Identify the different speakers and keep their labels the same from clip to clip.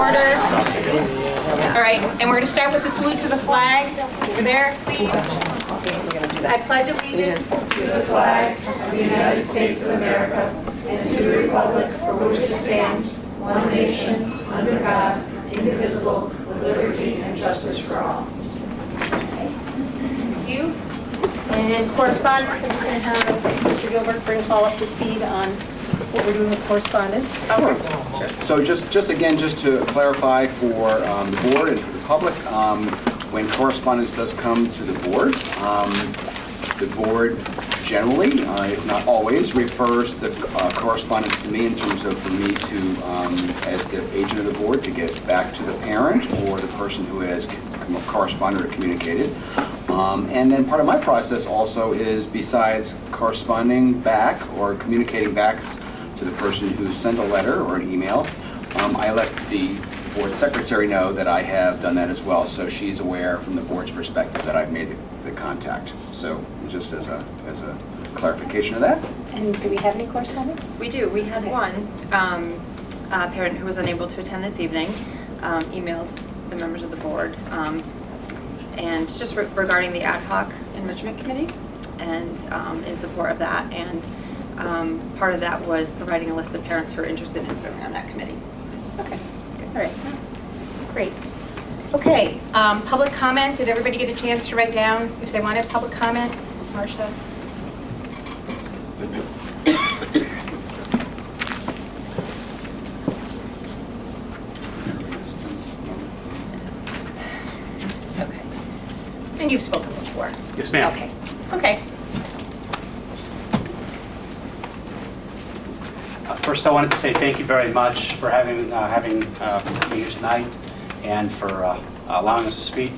Speaker 1: order. All right, and we're going to start with the salute to the flag. Over there, please. I pledge allegiance
Speaker 2: to the flag of the United States of America and to the republic for which it stands, one nation, under God, indivisible, with liberty and justice for all.
Speaker 1: Thank you. And correspondence, I'm just going to have Mr. Gilbert bring us all up to speed on what we're doing with correspondence.
Speaker 3: Sure. So just again, just to clarify for the board and for the public, when correspondence does come to the board generally, if not always, refers the correspondence to me in terms of for me to, as the agent of the board, to get back to the parent or the person who has corresponded or communicated. And then part of my process also is, besides corresponding back or communicating back to the person who sent a letter or an email, I let the board secretary know that I have done that as well, so she's aware from the board's perspective that I've made the contact. So just as a clarification of that.
Speaker 1: And do we have any correspondence?
Speaker 4: We do. We had one parent who was unable to attend this evening, emailed the members of the board, and just regarding the Hoc Enrichment Committee, and in support of that, and part of that was providing a list of parents who are interested in serving on that committee.
Speaker 1: Okay, all right, great. Okay, public comment. Did everybody get a chance to write down if they wanted public comment? Marcia? Okay. And you've spoken before?
Speaker 5: Yes, ma'am.
Speaker 1: Okay. Okay.
Speaker 5: First, I wanted to say thank you very much for having me here tonight and for allowing us to speak.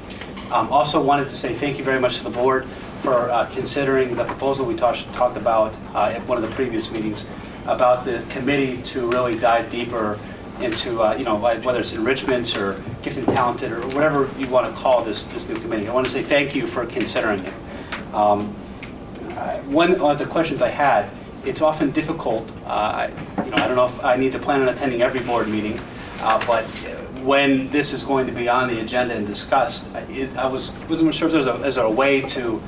Speaker 5: Also wanted to say thank you very much to the board for considering the proposal we talked about at one of the previous meetings about the committee to really dive deeper into, whether it's enrichments or gifted and talented or whatever you want to call this new committee. I want to say thank you for considering it. One of the questions I had, it's often difficult, I don't know if I need to plan on attending every board meeting, but when this is going to be on the agenda and discussed, I wasn't sure if there's a way to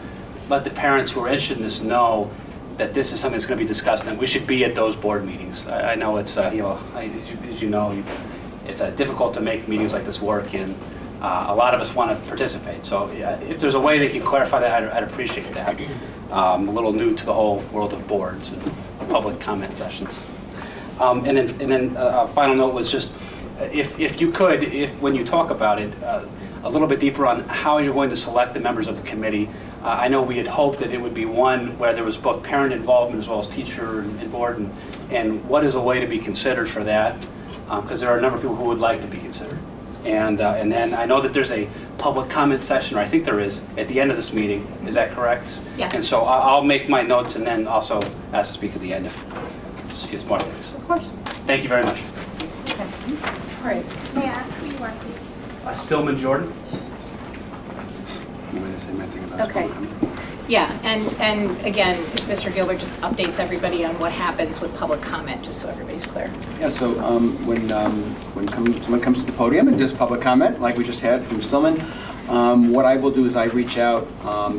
Speaker 5: let the parents who are interested in this know that this is something that's going to be discussed and we should be at those board meetings. I know it's, as you know, it's difficult to make meetings like this work, and a lot of us want to participate. So if there's a way they can clarify that, I'd appreciate that. I'm a little new to the whole world of boards and public comment sessions. And then a final note was just, if you could, when you talk about it, a little bit deeper on how you're going to select the members of the committee. I know we had hoped that it would be one where there was both parent involvement as well as teacher and board, and what is a way to be considered for that? Because there are a number of people who would like to be considered. And then I know that there's a public comment session, or I think there is, at the end of this meeting. Is that correct?
Speaker 1: Yes.
Speaker 5: And so I'll make my notes and then also ask to speak at the end if just a few more things.
Speaker 1: Of course.
Speaker 5: Thank you very much.
Speaker 1: Okay. All right.
Speaker 6: May I ask who you are, please?
Speaker 5: Stillman Jordan.
Speaker 3: You want to say my thing about
Speaker 1: Okay. Yeah, and again, Mr. Gilbert just updates everybody on what happens with public comment, just so everybody's clear.
Speaker 3: Yeah, so when someone comes to the podium and does public comment, like we just had from Stillman, what I will do is I reach out,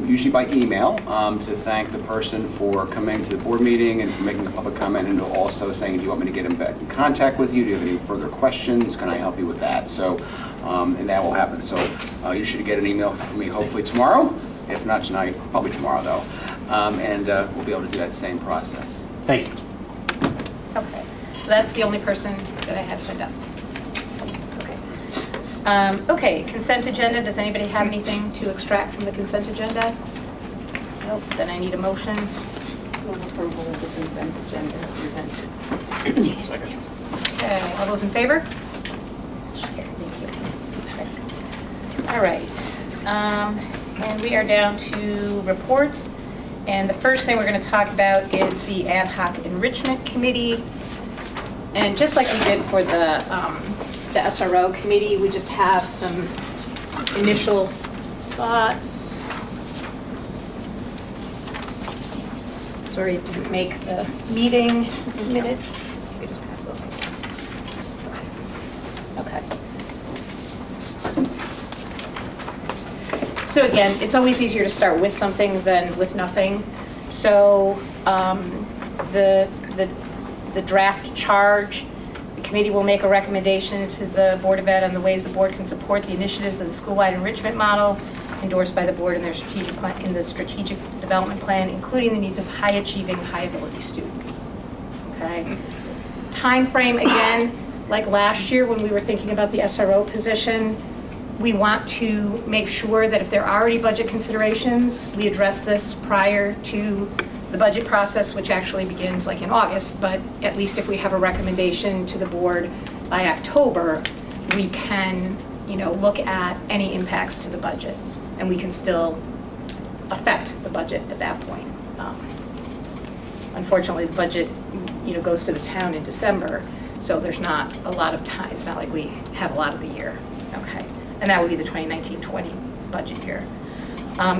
Speaker 3: usually by email, to thank the person for coming to the board meeting and for making the public comment, and also saying, do you want me to get in contact with you? Do you have any further questions? Can I help you with that? So, and that will happen. So you should get an email from me hopefully tomorrow. If not tonight, probably tomorrow though. And we'll be able to do that same process.
Speaker 5: Thank you.
Speaker 1: Okay, so that's the only person that I had signed up. Okay. Okay, consent agenda. Does anybody have anything to extract from the consent agenda? Nope, then I need a motion.
Speaker 7: Approval of the consent agenda as presented.
Speaker 5: Second.
Speaker 1: Okay, all those in favor? Okay, thank you. All right. And we are down to reports. And the first thing we're going to talk about is the Ad Hoc Enrichment Committee. And just like we did for the SRO committee, we just have some initial thoughts. Sorry, it didn't make the meeting minutes. You could just pass those. Okay. So again, it's always easier to start with something than with nothing. So the draft charge, the committee will make a recommendation to the Board of Ed on the ways the board can support the initiatives of the school-wide enrichment model endorsed by the board in their strategic plan, in the strategic development plan, including the needs of high-achieving, high-ability students. Okay. Time frame, again, like last year when we were thinking about the SRO position, we want to make sure that if there are already budget considerations, we address this prior to the budget process, which actually begins like in August, but at least if we have a recommendation to the board by October, we can, look at any impacts to the budget, and we can still affect the budget at that point. Unfortunately, the budget, goes to the town in December, so there's not a lot of time. It's not like we have a lot of the year. Okay, and that would be the 2019-20 budget year.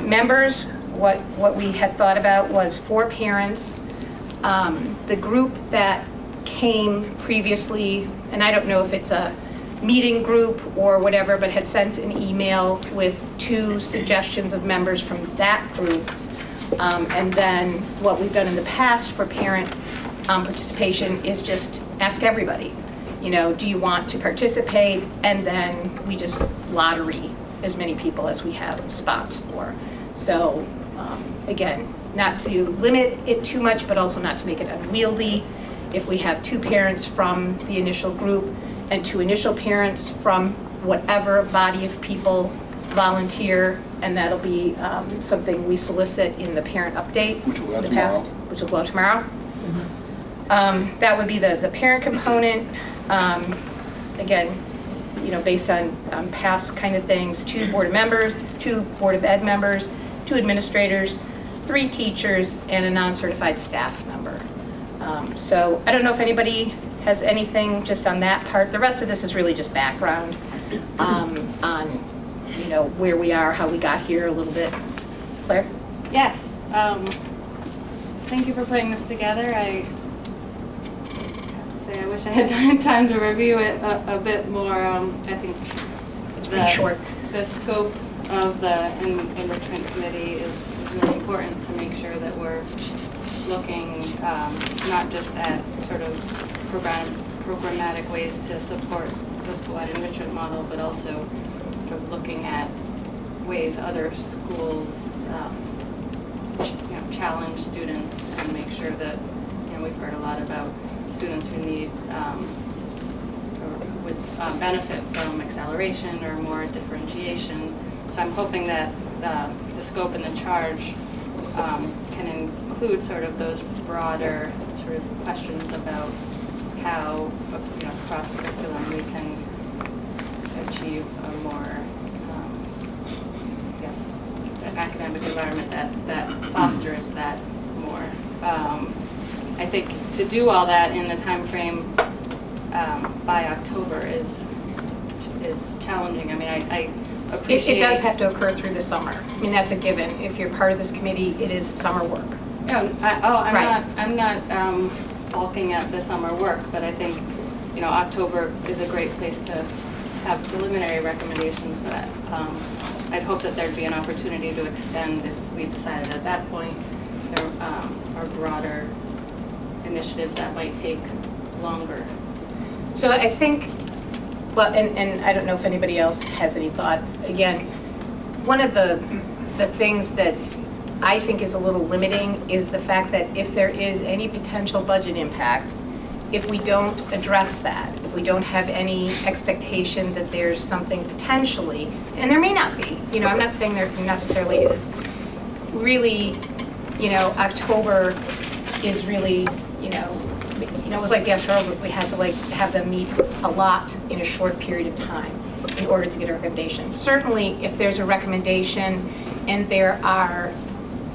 Speaker 1: Members, what we had thought about was 4 parents. The group that came previously, and I don't know if it's a meeting group or whatever, but had sent an email with 2 suggestions of members from that group. And then what we've done in the past for parent participation is just ask everybody, do you want to participate? And then we just lottery as many people as we have spots for. So again, not to limit it too much, but also not to make it unwieldy. If we have 2 parents from the initial group and 2 initial parents from whatever body of people volunteer, and that'll be something we solicit in the parent update.
Speaker 3: Which will go out
Speaker 1: in the
Speaker 3: tomorrow.
Speaker 1: past, which will go out tomorrow. That would be the parent component. Again, based on past kind of things, 2 board members, 2 Board of Ed members, 2 administrators, 3 teachers, and a non-certified staff member. So I don't know if anybody has anything just on that part. The rest of this is really just background on where we are, how we got here a little bit. Claire?
Speaker 6: Yes. Thank you for putting this together. I have to say I wish I had time to review it a bit more. I think
Speaker 1: It's pretty short.
Speaker 6: the scope of the Enrichment Committee is really important to make sure that we're looking not just at sort of programmatic ways to support the school-wide enrichment model, but also sort of looking at ways other schools challenge students and make sure that, we've heard a lot about students who need or would benefit from acceleration or more differentiation. So I'm hoping that the scope and the charge can include sort of those broader sort of questions about how, across curriculum we can achieve a more, an academic environment that fosters that more. I think to do all that in the time frame by October is challenging. I mean, I appreciate
Speaker 1: It does have to occur through the summer. I mean, that's a given. If you're part of this committee, it is summer work.
Speaker 6: I'm not balking at the summer work, but I think, October is a great place to have preliminary recommendations, but I'd hope that there'd be an opportunity to extend if we decided at that point there are broader initiatives that might take longer.
Speaker 1: So I think, well, and I don't know if anybody else has any thoughts. Again, one of the things that I think is a little limiting is the fact that if there is any potential budget impact, if we don't address that, if we don't have any expectation that there's something potentially, and there may not be, I'm not saying there necessarily is, really, October is really, it was like the SRO group, we had to have them meet a lot in a short period of time in order to get a recommendation. Certainly, if there's a recommendation and there are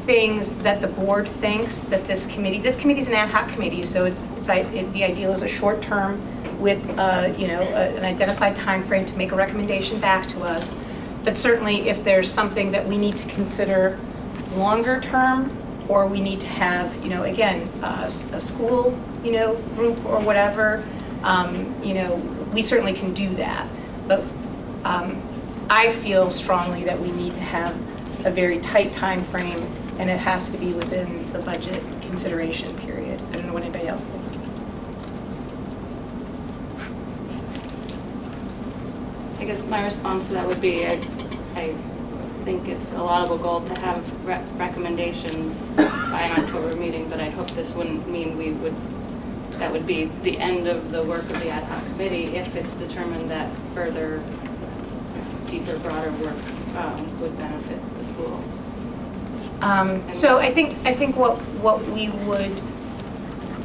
Speaker 1: things that the board thinks that this committee is an ad hoc committee, so the ideal is a short term with an identified time frame to make a recommendation back to us. But certainly, if there's something that we need to consider longer term, or we need to have, again, a school, group or whatever, we certainly can do that. But I feel strongly that we need to have a very tight time frame, and it has to be within the budget consideration period. I don't know what anybody else thinks.
Speaker 6: I guess my response to that would be, I think it's a laudable goal to have recommendations by an October meeting, but I hope this wouldn't mean that would be the end of the work of the ad hoc committee if it's determined that further, deeper, broader work would benefit the school.
Speaker 1: So I think what we would,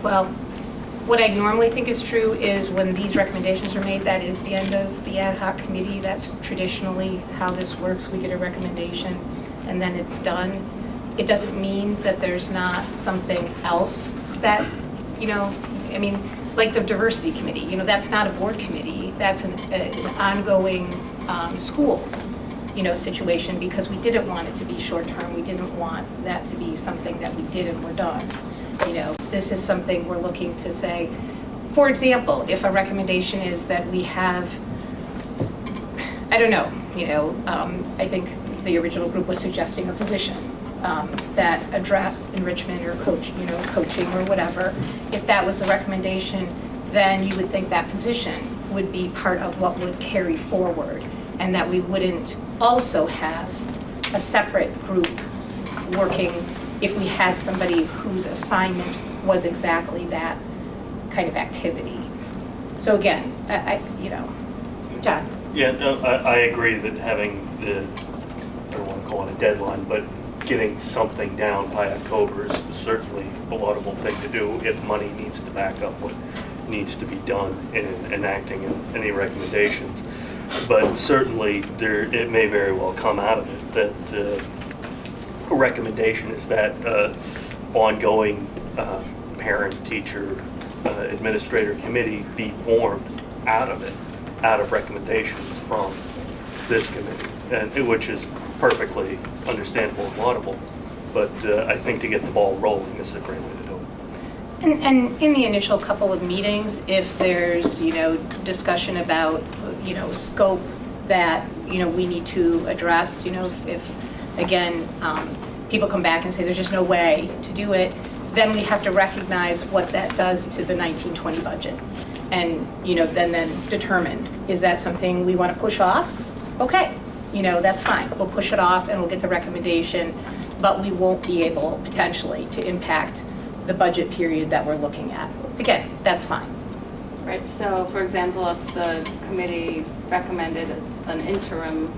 Speaker 1: well, what I normally think is true is when these recommendations are made, that is the end of the ad hoc committee. That's traditionally how this works. We get a recommendation and then it's done. It doesn't mean that there's not something else that, I mean, like the diversity committee, that's not a board committee. That's an ongoing school, situation, because we didn't want it to be short-term. We didn't want that to be something that we did and we're done. This is something we're looking to say, for example, if a recommendation is that we have, I don't know, I think the original group was suggesting a position that address enrichment or coaching or whatever. If that was a recommendation, then you would think that position would be part of what would carry forward, and that we wouldn't also have a separate group working if we had somebody whose assignment was exactly that kind of activity. So again, John.
Speaker 8: Yeah, no, I agree that having I don't want to call it a deadline, but getting something down by October is certainly a laudable thing to do if money needs to back up what needs to be done in enacting any recommendations. But certainly it may very well come out of it that a recommendation is that ongoing parent, teacher, administrator committee be formed out of recommendations from this committee, and which is perfectly understandable and laudable. But I think to get the ball rolling, this is a great way to do it.
Speaker 1: And in the initial couple of meetings, if there's, discussion about, scope that, we need to address, if again, people come back and say there's just no way to do it, then we have to recognize what that does to the 1920 budget. And, then determine, is that something we want to push off? Okay, that's fine. We'll push it off and we'll get the recommendation, but we won't be able potentially to impact the budget period that we're looking at. Again, that's fine.
Speaker 6: Right, so for example, if the committee recommended an interim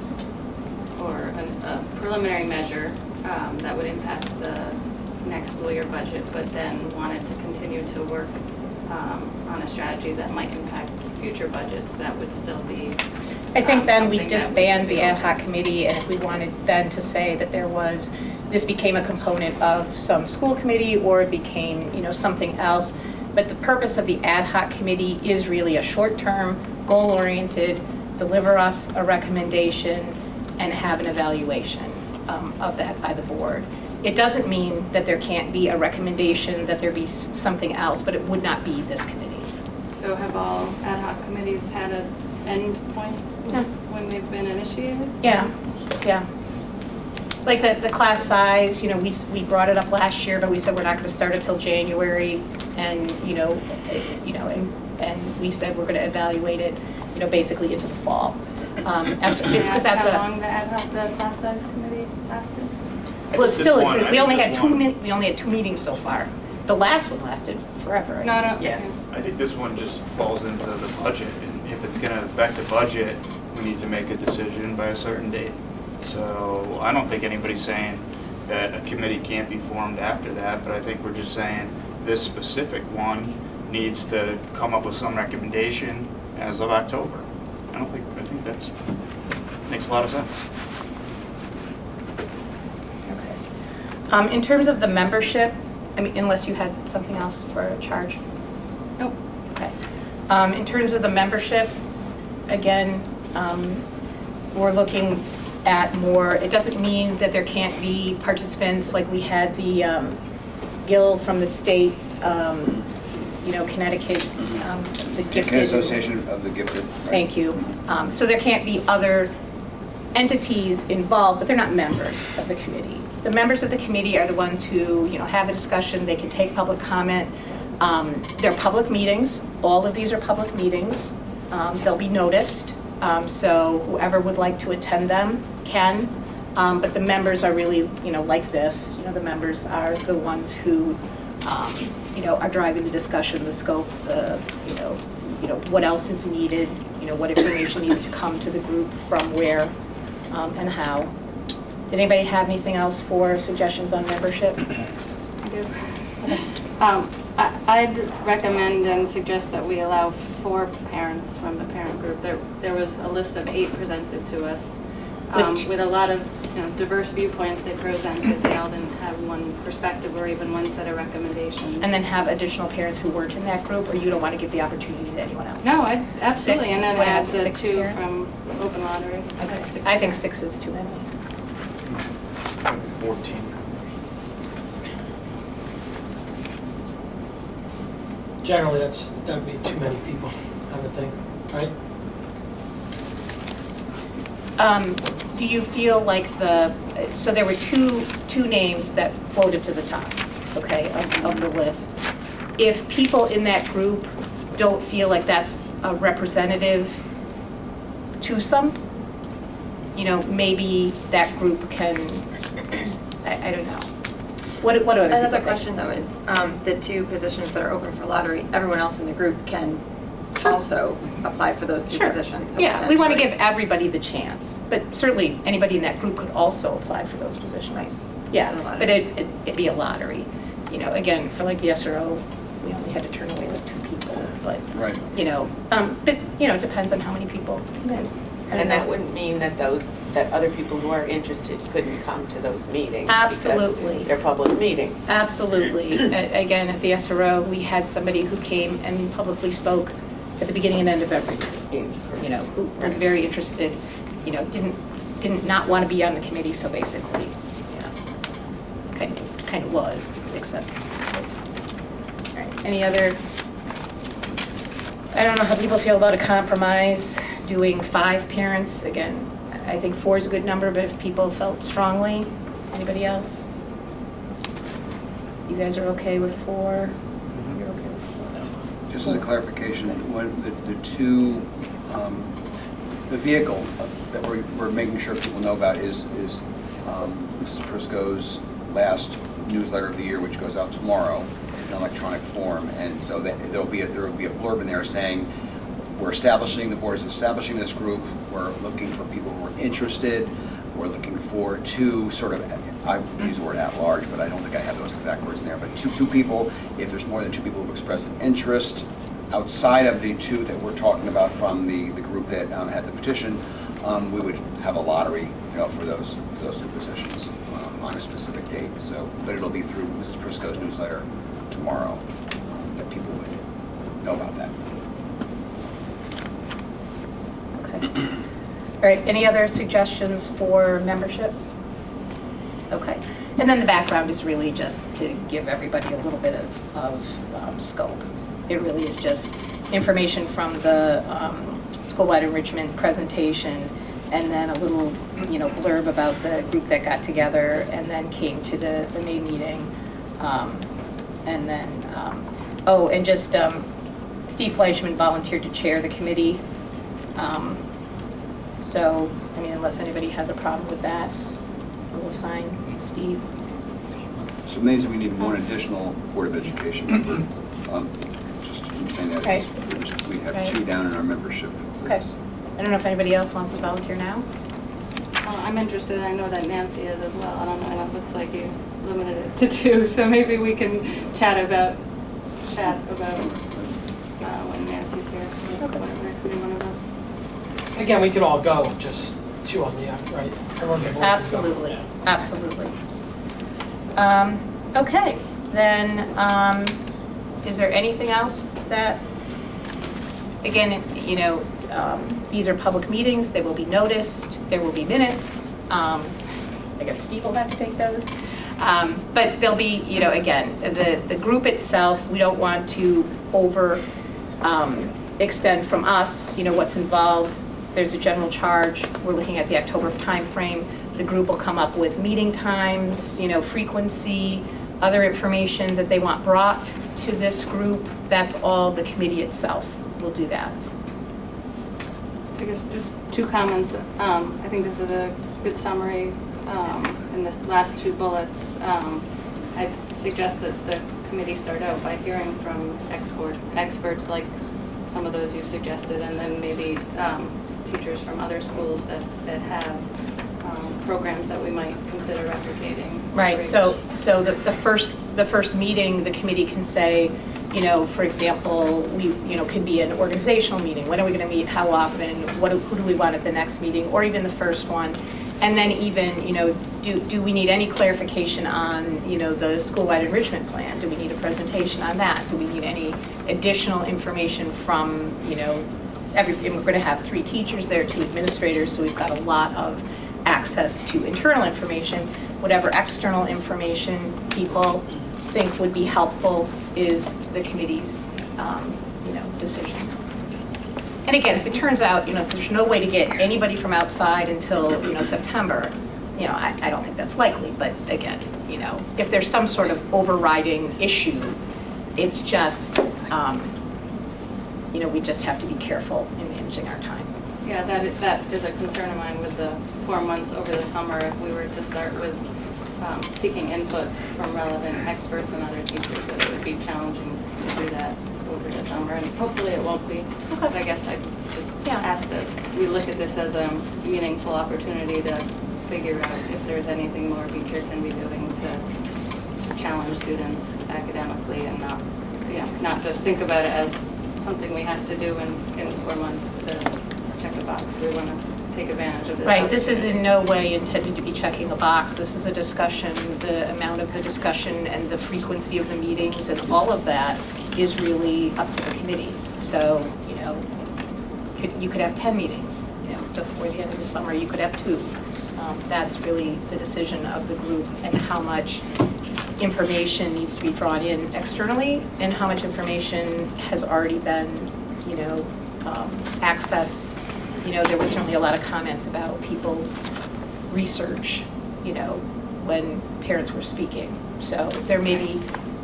Speaker 6: or a preliminary measure that would impact the next school year budget, but then wanted to continue to work on a strategy that might impact future budgets, that would still be
Speaker 1: I think then we
Speaker 6: something that
Speaker 1: disband
Speaker 6: would
Speaker 1: the ad hoc committee, and if we wanted then to say that this became a component of some school committee, or it became, something else. But the purpose of the ad hoc committee is really a short-term, goal-oriented, deliver us a recommendation and have an evaluation of that by the board. It doesn't mean that there can't be a recommendation, that there be something else, but it would not be this committee.
Speaker 6: So have all ad hoc committees had an end point when they've been initiated?
Speaker 1: Yeah. Like the class size, we brought it up last year, but we said we're not going to start it till January, and and we said we're going to evaluate it, basically into the fall. It's because that's
Speaker 6: how long the class size committee lasted?
Speaker 1: Well, it's still, we only had two meetings so far. The last one lasted forever. Right?
Speaker 6: No.
Speaker 1: Yes.
Speaker 9: I think this one just falls into the budget, and if it's going to affect the budget, we need to make a decision by a certain date. So I don't think anybody's saying that a committee can't be formed after that, but I think we're just saying this specific one needs to come up with some recommendation as of October. I think that's makes a lot of sense.
Speaker 1: Okay. In terms of the membership, unless you had something else for a charge?
Speaker 6: Nope.
Speaker 1: Okay. In terms of the membership, again, we're looking at more, it doesn't mean that there can't be participants, like we had the Gill from the state, Connecticut, the gifted.
Speaker 3: Association of the Gifted. Right?
Speaker 1: Thank you. So there can't be other entities involved, but they're not members of the committee. The members of the committee are the ones who, have the discussion, they can take public comment. They're public meetings, all of these are public meetings. They'll be noticed, so whoever would like to attend them can. But the members are really, like this, the members are the ones who, are driving the discussion, the scope, what else is needed, what information needs to come to the group from where and how. Did anybody have anything else for suggestions on membership?
Speaker 6: I'd recommend and suggest that we allow 4 parents from the parent group. There was a list of 8 presented to us. With a lot of diverse viewpoints they presented. They all didn't have one perspective or even one set of recommendations.
Speaker 1: And then have additional parents who weren't in that group, or you don't want to give the opportunity to anyone else?
Speaker 6: No, absolutely.
Speaker 1: 6?
Speaker 6: And then
Speaker 1: Would I
Speaker 6: add
Speaker 1: have
Speaker 6: the
Speaker 1: 6
Speaker 6: 2
Speaker 1: parents?
Speaker 6: from open lottery.
Speaker 1: Okay, I think 6 is too many.
Speaker 8: 14.
Speaker 10: Generally, that would be too many people, I would think, right?
Speaker 1: Do you feel like so there were two names that floated to the top, okay, of the list. If people in that group don't feel like that's a representative twosome, maybe that group can, I don't know. What do other people
Speaker 4: Another
Speaker 1: think?
Speaker 4: question though is, the 2 positions that are open for lottery, everyone else in the group can also apply for those 2
Speaker 1: Sure.
Speaker 4: positions. so
Speaker 1: Yeah, we want to
Speaker 4: potentially-
Speaker 1: give everybody the chance, but certainly anybody in that group could also apply for those positions.
Speaker 4: Right.
Speaker 1: Yeah,
Speaker 4: For the lottery.
Speaker 1: but it'd be a lottery. Again, for like the SRO, we only had to turn away like 2 people, but,
Speaker 3: Right.
Speaker 1: but, it depends on how many people come in.
Speaker 7: And that wouldn't mean that that other people who are interested couldn't come to those meetings.
Speaker 1: Absolutely.
Speaker 7: Because they're public meetings.
Speaker 1: Absolutely. Again, at the SRO, we had somebody who came and publicly spoke at the beginning and end of every meeting, who was very interested, didn't not want to be on the committee, so basically, kind of was, except. All right, any other, I don't know how people feel about a compromise, doing 5 parents. Again, I think 4 is a good number, but if people felt strongly, anybody else? You guys are okay with 4? You're okay with 4?
Speaker 10: That's fine.
Speaker 3: Just as a clarification, when the 2, the vehicle that we're making sure people know about is Mrs. Prisco's last newsletter of the year, which goes out tomorrow in electronic form. And so there will be a blurb in there saying, the board is establishing this group, we're looking for people who are interested, we're looking for 2 sort of, I use the word at large, but I don't think I have those exact words in there, but 2 people, if there's more than 2 people who've expressed an interest outside of the 2 that we're talking about from the group that had the petition, we would have a lottery, for those 2 positions on a specific date. So, but it'll be through Mrs. Prisco's newsletter tomorrow that people would know about that.
Speaker 1: Okay. All right, any other suggestions for membership? Okay. And then the background is really just to give everybody a little bit of scope. It really is just information from the school-wide enrichment presentation, and then a little, blurb about the group that got together and then came to the May meeting. And then, and just Steve Fleischman volunteered to chair the committee. So, unless anybody has a problem with that, we'll assign Steve.
Speaker 3: So it means we need 1 additional Board of Education member. Just saying that,
Speaker 1: Okay.
Speaker 3: we have
Speaker 1: Okay.
Speaker 3: 2 down in our membership.
Speaker 1: Okay. I don't know if anybody else wants to volunteer now?
Speaker 6: I'm interested. I know that Nancy is as well. I don't know. It looks like you limited it to 2, so maybe we can chat about when Nancy's here. Whatever, either one of us.
Speaker 10: Again, we could all go, just 2 on the end, right? Everyone can vote to go.
Speaker 1: Absolutely, absolutely. Okay, then, is there anything else that, again, these are public meetings, they will be noticed, there will be minutes. I guess Steve will have to take those. But there'll be, again, the group itself, we don't want to extend from us, what's involved there's a general charge. We're looking at the October timeframe. The group will come up with meeting times, frequency, other information that they want brought to this group. That's all the committee itself will do that.
Speaker 6: I guess just 2 comments. I think this is a good summary in the last 2 bullets. I suggest that the committee start out by hearing from experts like some of those you suggested, and then maybe teachers from other schools that have programs that we might consider replicating.
Speaker 1: Right, so the first meeting, the committee can say, for example, could be an organizational meeting. When are we going to meet? How often? Who do we want at the next meeting? Or even the first one. And then even, do we need any clarification on, the school-wide enrichment plan? Do we need a presentation on that? Do we need any additional information from, and we're going to have 3 teachers there, 2 administrators, so we've got a lot of access to internal information. Whatever external information people think would be helpful is the committee's, decision. And again, if it turns out, if there's no way to get anybody from outside until, September, I don't think that's likely. But again, if there's some sort of overriding issue, it's just, we just have to be careful in managing our time.
Speaker 6: Yeah, that is a concern of mine with the 4 months over the summer. If we were to start with seeking input from relevant experts and other teachers, that it would be challenging to do that over the summer, and hopefully it won't be. But I guess I just ask that we look at this as a meaningful opportunity to figure out if there's anything more Beecher can be doing to challenge students academically, and not just think about it as something we have to do in 4 months to check a box. We want to take advantage of this.
Speaker 1: Right, this is in no way intended to be checking a box. This is a discussion. The amount of the discussion and the frequency of the meetings and all of that is really up to the committee. So, you could have 10 meetings, before the end of the summer. You could have 2. That's really the decision of the group, and how much information needs to be drawn in externally and how much information has already been, accessed. There was certainly a lot of comments about people's research, when parents were speaking. So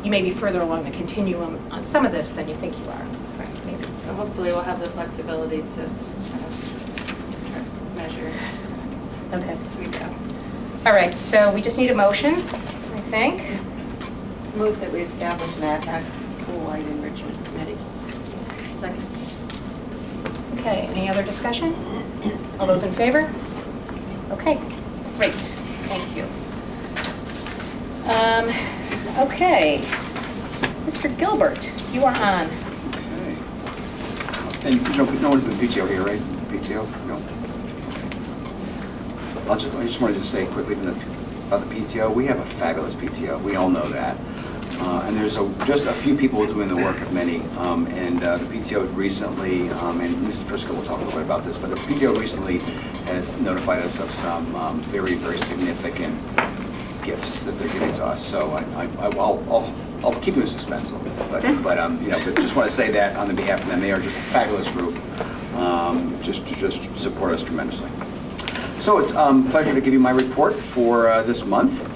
Speaker 1: you may be further along the continuum on some of this than you think you are.
Speaker 6: Right. Maybe. So hopefully we'll have the flexibility to kind of measure
Speaker 1: Okay.
Speaker 6: as we go.
Speaker 1: All right, so we just need a motion, I think.
Speaker 7: Move that we establish an ad hoc school-wide enrichment committee.
Speaker 4: Second.
Speaker 1: Okay, any other discussion? All those in favor? Okay, great, thank you. Okay, Mr. Gilbert, you are on.
Speaker 3: Okay. And no one's been PTO here, right? PTO? No? I just wanted to say quickly about the PTO. We have a fabulous PTO. We all know that. And there's just a few people doing the work of many. And the PTO recently, and Mrs. Prisco will talk a little bit about this, but the PTO recently has notified us of some very, very significant gifts that they're giving to us. So I'll keep you in suspense a little bit. But just want to say that on the behalf of them. They are just a fabulous group. Just support us tremendously. So it's a pleasure to give you my report for this month.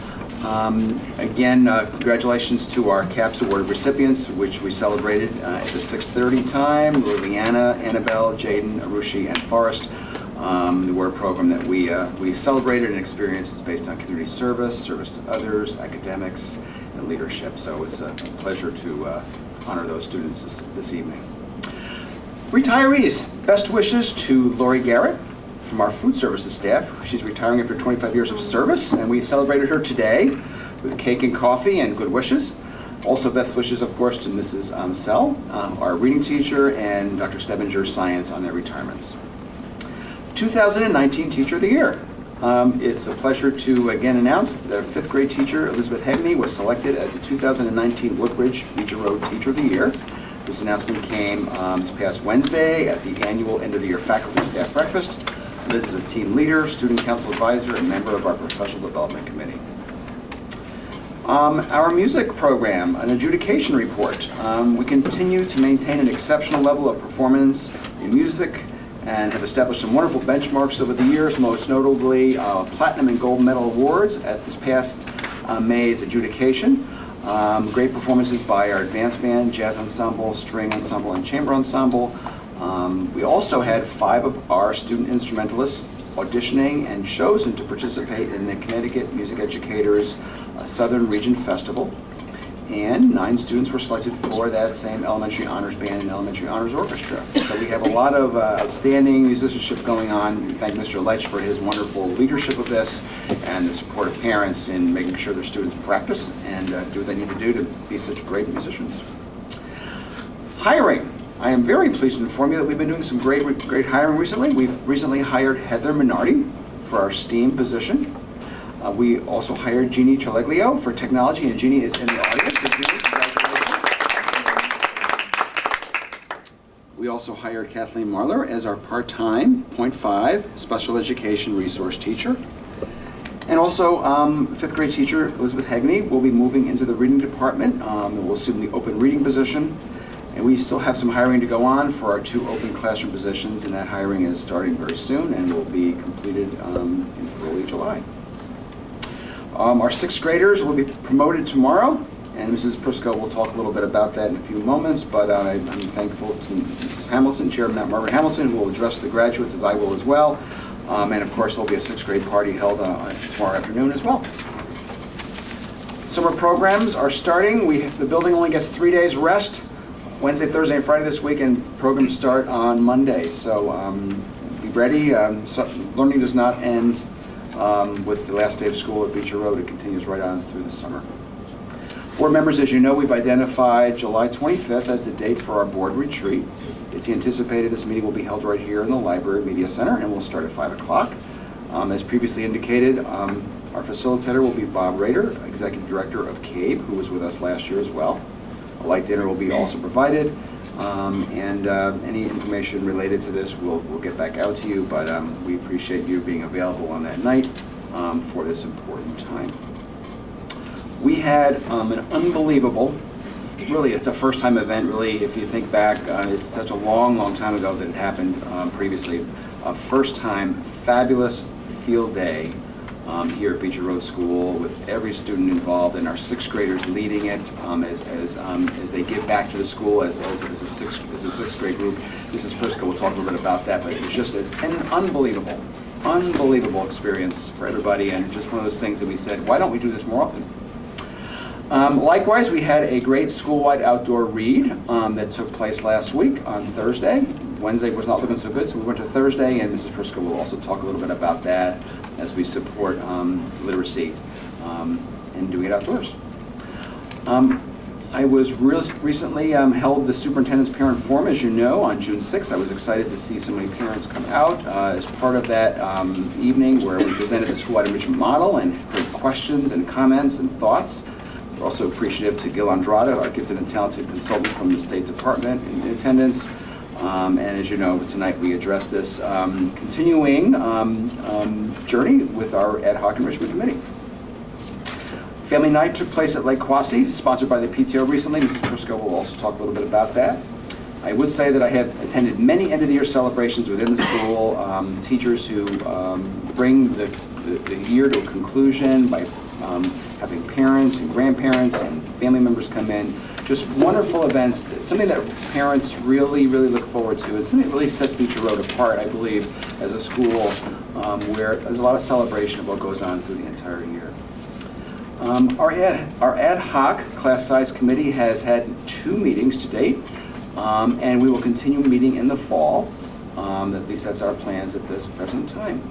Speaker 3: Again, congratulations to our CAPS Award recipients, which we celebrated at the 6:30 time. Liliana, Annabelle, Jaden, Arushi, and Forrest. The award program that we celebrated and experienced is based on community service, service to others, academics, and leadership. So it's a pleasure to honor those students this evening. Retirees, best wishes to Lori Garrett from our food services staff. She's retiring after 25 years of service, and we celebrated her today with cake and coffee and good wishes. Also best wishes, of course, to Mrs. Sell, our reading teacher, and Dr. Stebinger, science, on their retirements. 2019 Teacher of the Year. It's a pleasure to again announce that our 5th grade teacher, Elizabeth Hegney, was selected as the 2019 Woodbridge Beach Road Teacher of the Year. This announcement came this past Wednesday at the annual end-of-the-year faculty staff breakfast. Liz is a team leader, student council advisor, and member of our professional development committee. Our music program, an adjudication report. We continue to maintain an exceptional level of performance in music, and have established some wonderful benchmarks over the years, most notably platinum and gold medal awards at this past May's Adjudication. Great performances by our advanced band, jazz ensemble, string ensemble, and chamber ensemble. We also had 5 of our student instrumentalists auditioning and chosen to participate in the Connecticut Music Educators Southern Region Festival. And 9 students were selected for that same elementary honors band and elementary honors orchestra. So we have a lot of outstanding musicianship going on. We thank Mr. Leitch for his wonderful leadership of this and the support of parents in making sure their students practice and do what they need to do to be such great musicians. Hiring. I am very pleased to inform you that we've been doing some great hiring recently. We've recently hired Heather Minardi for our STEAM position. We also hired Jeannie Treleglio for technology, and Jeannie is in the audience. So Jeannie, congratulations. We also hired Kathleen Marler as our part-time .5 special education resource teacher. And also, 5th grade teacher Elizabeth Hegney will be moving into the reading department and will assume the open reading position. And we still have some hiring to go on for our 2 open classroom positions, and that hiring is starting very soon and will be completed in early July. Our 6th graders will be promoted tomorrow, and Mrs. Prisco will talk a little bit about that in a few moments, but I'm thankful to Mrs. Hamilton, Chairman Margaret Hamilton, who will address the graduates, as I will as well. And of course, there'll be a 6th grade party held tomorrow afternoon as well. Summer programs are starting. The building only gets 3 days rest, Wednesday, Thursday, and Friday this week, and programs start on Monday. So be ready. Learning does not end with the last day of school at Beecher Road. It continues right on through the summer. Board members, as you know, we've identified July 25th as the date for our board retreat. It's anticipated this meeting will be held right here in the Library Media Center, and will start at 5 o'clock. As previously indicated, our facilitator will be Bob Rader, Executive Director of CABE, who was with us last year as well. A light dinner will be also provided, and any information related to this we'll get back out to you, but we appreciate you being available on that night for this important time. We had an unbelievable, really it's a first-time event, really, if you think back, it's such a long time ago that it happened previously. A first-time fabulous field day here at Beecher Road School with every student involved and our 6th graders leading it as they give back to the school as a 6th grade group. Mrs. Prisco will talk a little bit about that, but it was just an unbelievable experience for everybody, and just one of those things that we said, why don't we do this more often? Likewise, we had a great school-wide outdoor read that took place last week on Thursday. Wednesday was not looking so good, so we went to Thursday, and Mrs. Prisco will also talk a little bit about that as we support literacy and doing it outdoors. I was recently held the Superintendent's Parent Forum, as you know, on June 6th. I was excited to see so many parents come out as part of that evening where we presented the school-wide enrichment model and heard questions and comments and thoughts. We're also appreciative to Gil Andrade, our gifted and talented consultant from the State Department, in attendance. And as you know, tonight we address this continuing journey with our Ad Hoc Enrichment Committee. Family night took place at Lake Quasi, sponsored by the PTO recently. Mrs. Prisco will also talk a little bit about that. I would say that I have attended many end-of-the-year celebrations within the school, teachers who bring the year to a conclusion by having parents and grandparents and family members come in. Just wonderful events, something that parents really look forward to. It's something that really sets Beecher Road apart, I believe, as a school where there's a lot of celebration of what goes on through the entire year. Our ad hoc class size committee has had 2 meetings to date, and we will continue meeting in the fall. At least that's our plans at this present time.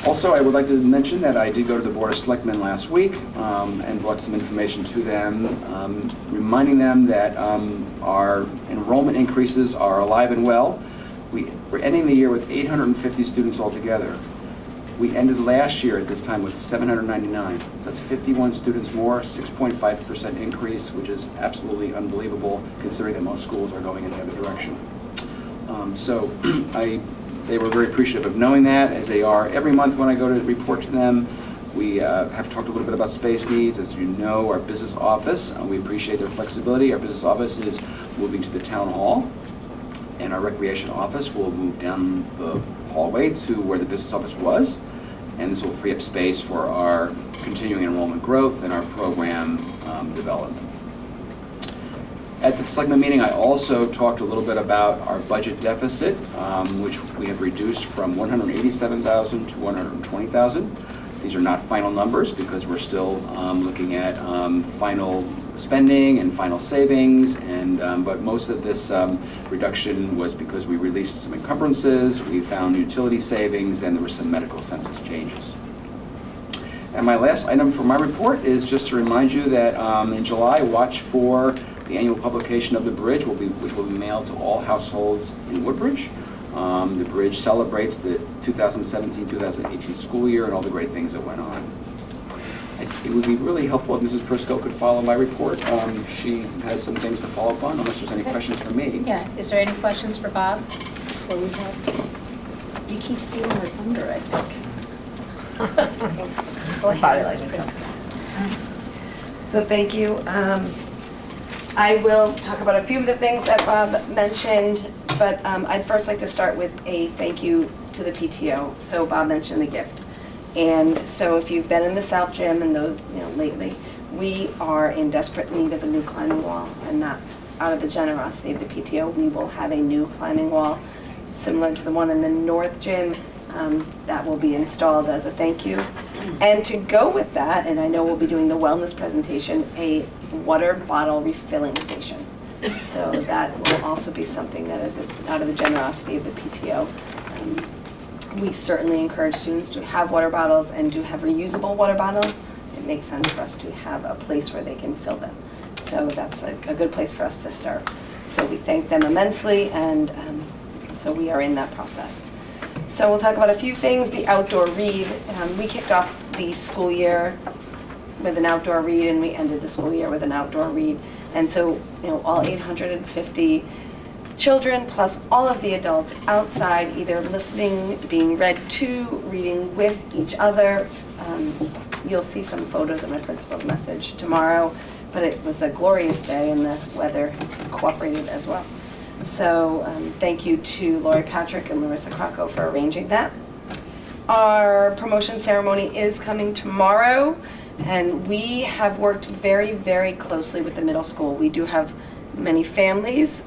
Speaker 3: Also, I would like to mention that I did go to the Board of Selectmen last week and brought some information to them, reminding them that our enrollment increases are alive and well. We're ending the year with 850 students altogether. We ended last year at this time with 799. So that's 51 students more, 6.5% increase, which is absolutely unbelievable considering that most schools are going in the other direction. They were very appreciative of knowing that, as they are every month when I go to report to them. We have talked a little bit about space needs. As you know, our business office, we appreciate their flexibility. Our business office is moving to the town hall. and our recreation office will move down the hallway to where the business office was, and this will free up space for our continuing enrollment growth and our program development. At the selectmen meeting, I also talked a little bit about our budget deficit, which we have reduced from $187,000 to $120,000. These are not final numbers because we're still looking at final spending and final savings, and but most of this reduction was because we released some encumbrances, we found utility savings, and there were some medical census changes. And my last item for my report is just to remind you that in July, watch for the annual publication of the bridge, which will be mailed to all households in Woodbridge. The bridge celebrates the 2017-2018 school year and all the great things that went on. It would be really helpful if Mrs. Prisco could follow my report. She has some things to follow up on, unless there's any questions for me.
Speaker 1: Yeah, is there any questions for Bob? Before we have, you keep stealing her thunder, I think. Go ahead, Mrs. Prisco.
Speaker 11: So thank you. I will talk about a few of the things that Bob mentioned, but I'd first like to start with a thank you to the PTO. So Bob mentioned the gift. And so if you've been in the South Gym and those, lately, we are in desperate need of a new climbing wall, and not out of the generosity of the PTO, we will have a new climbing wall similar to the one in the North Gym that will be installed as a thank you. And to go with that, and I know we'll be doing the wellness presentation, a water bottle refilling station. So that will also be something that is out of the generosity of the PTO. We certainly encourage students to have water bottles and to have reusable water bottles. It makes sense for us to have a place where they can fill them. So that's a good place for us to start. So we thank them immensely, and so we are in that process. So we'll talk about a few things. The outdoor read. We kicked off the school year with an outdoor read, and we ended the school year with an outdoor read. And so, all 850 children plus all of the adults outside, either listening, being read to, reading with each other. You'll see some photos of my principal's message tomorrow, but it was a glorious day and the weather cooperated as well. So thank you to Lori Patrick and Larissa Krakow for arranging that. Our promotion ceremony is coming tomorrow, and we have worked very, very closely with the middle school. We do have many families,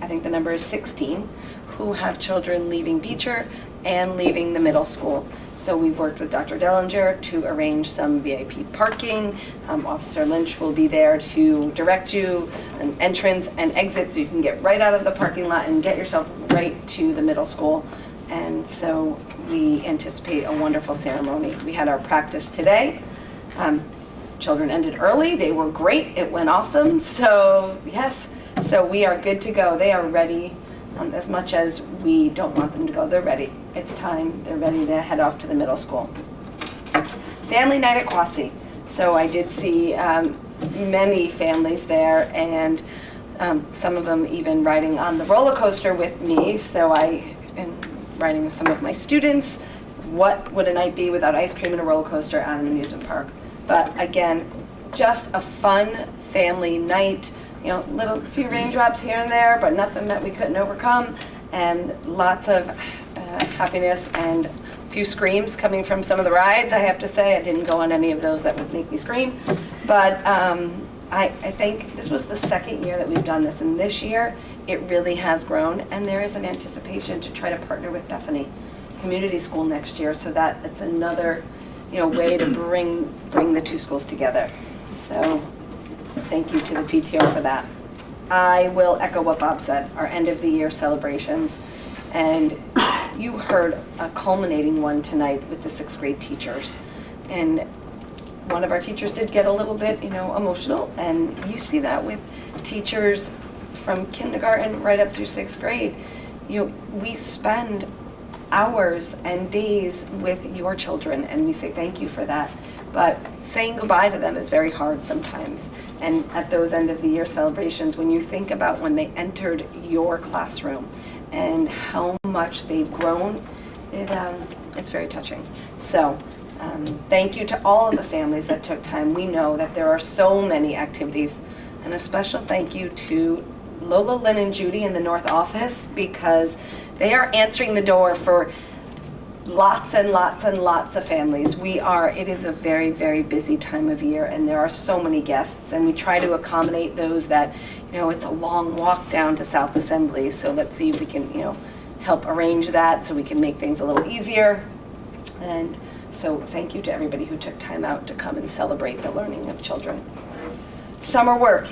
Speaker 11: I think the number is 16, who have children leaving Beecher and leaving the middle school. So we've worked with Dr. Dellinger to arrange some VIP parking. Officer Lynch will be there to direct you an entrance and exit so you can get right out of the parking lot and get yourself right to the middle school. And so we anticipate a wonderful ceremony. We had our practice today. Children ended early. They were great. It went awesome. So yes, so we are good to go. They are ready. As much as we don't want them to go, they're ready. It's time. They're ready to head off to the middle school. Family night at Quasi. So I did see many families there, and some of them even riding on the roller coaster with me. So I am riding with some of my students. What would a night be without ice cream and a roller coaster at an amusement park? But again, just a fun family night. Little few raindrops here and there, but nothing that we couldn't overcome, and lots of happiness and a few screams coming from some of the rides. I have to say, I didn't go on any of those that would make me scream, but I think this was the second year that we've done this, and this year it really has grown, and there is an anticipation to try to partner with Bethany Community School next year, so that it's another way to bring the two schools together. So thank you to the PTO for that. I will echo what Bob said, our end of the year celebrations. And you heard a culminating one tonight with the 6th grade teachers. And one of our teachers did get a little bit, emotional. And you see that with teachers from kindergarten right up through 6th grade. We spend hours and days with your children, and we say thank you for that. But saying goodbye to them is very hard sometimes. And at those end of the year celebrations, when you think about when they entered your classroom and how much they've grown, it's very touching. So thank you to all of the families that took time. We know that there are so many activities, and a special thank you to Lola, Lynn, and Judy in the North office, because they are answering the door for lots and lots and lots of families. It is a very, very busy time of year, and there are so many guests, and we try to accommodate those that, it's a long walk down to South Assembly, so let's see if we can, help arrange that so we can make things a little easier. And so thank you to everybody who took time out to come and celebrate the learning of children. Summer work.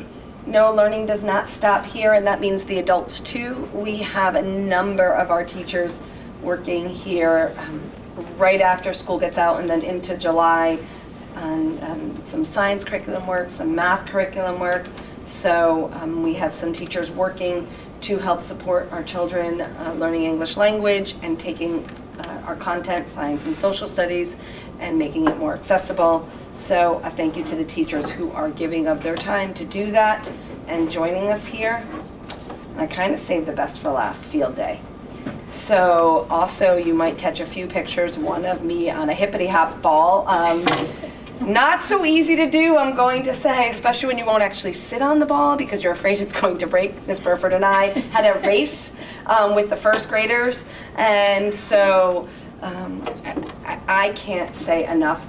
Speaker 11: No, learning does not stop here, and that means the adults too. We have a number of our teachers working here right after school gets out and then into July on some science curriculum work, some math curriculum work. So we have some teachers working to help support our children learning English language and taking our content, science and social studies, and making it more accessible. So a thank you to the teachers who are giving of their time to do that and joining us here. And I kind of saved the best for last, field day. So also you might catch a few pictures, one of me on a hippity hop ball. Not so easy to do, I'm going to say, especially when you won't actually sit on the ball because you're afraid it's going to break. Ms. Burford and I had a race with the first graders, and so I can't say enough.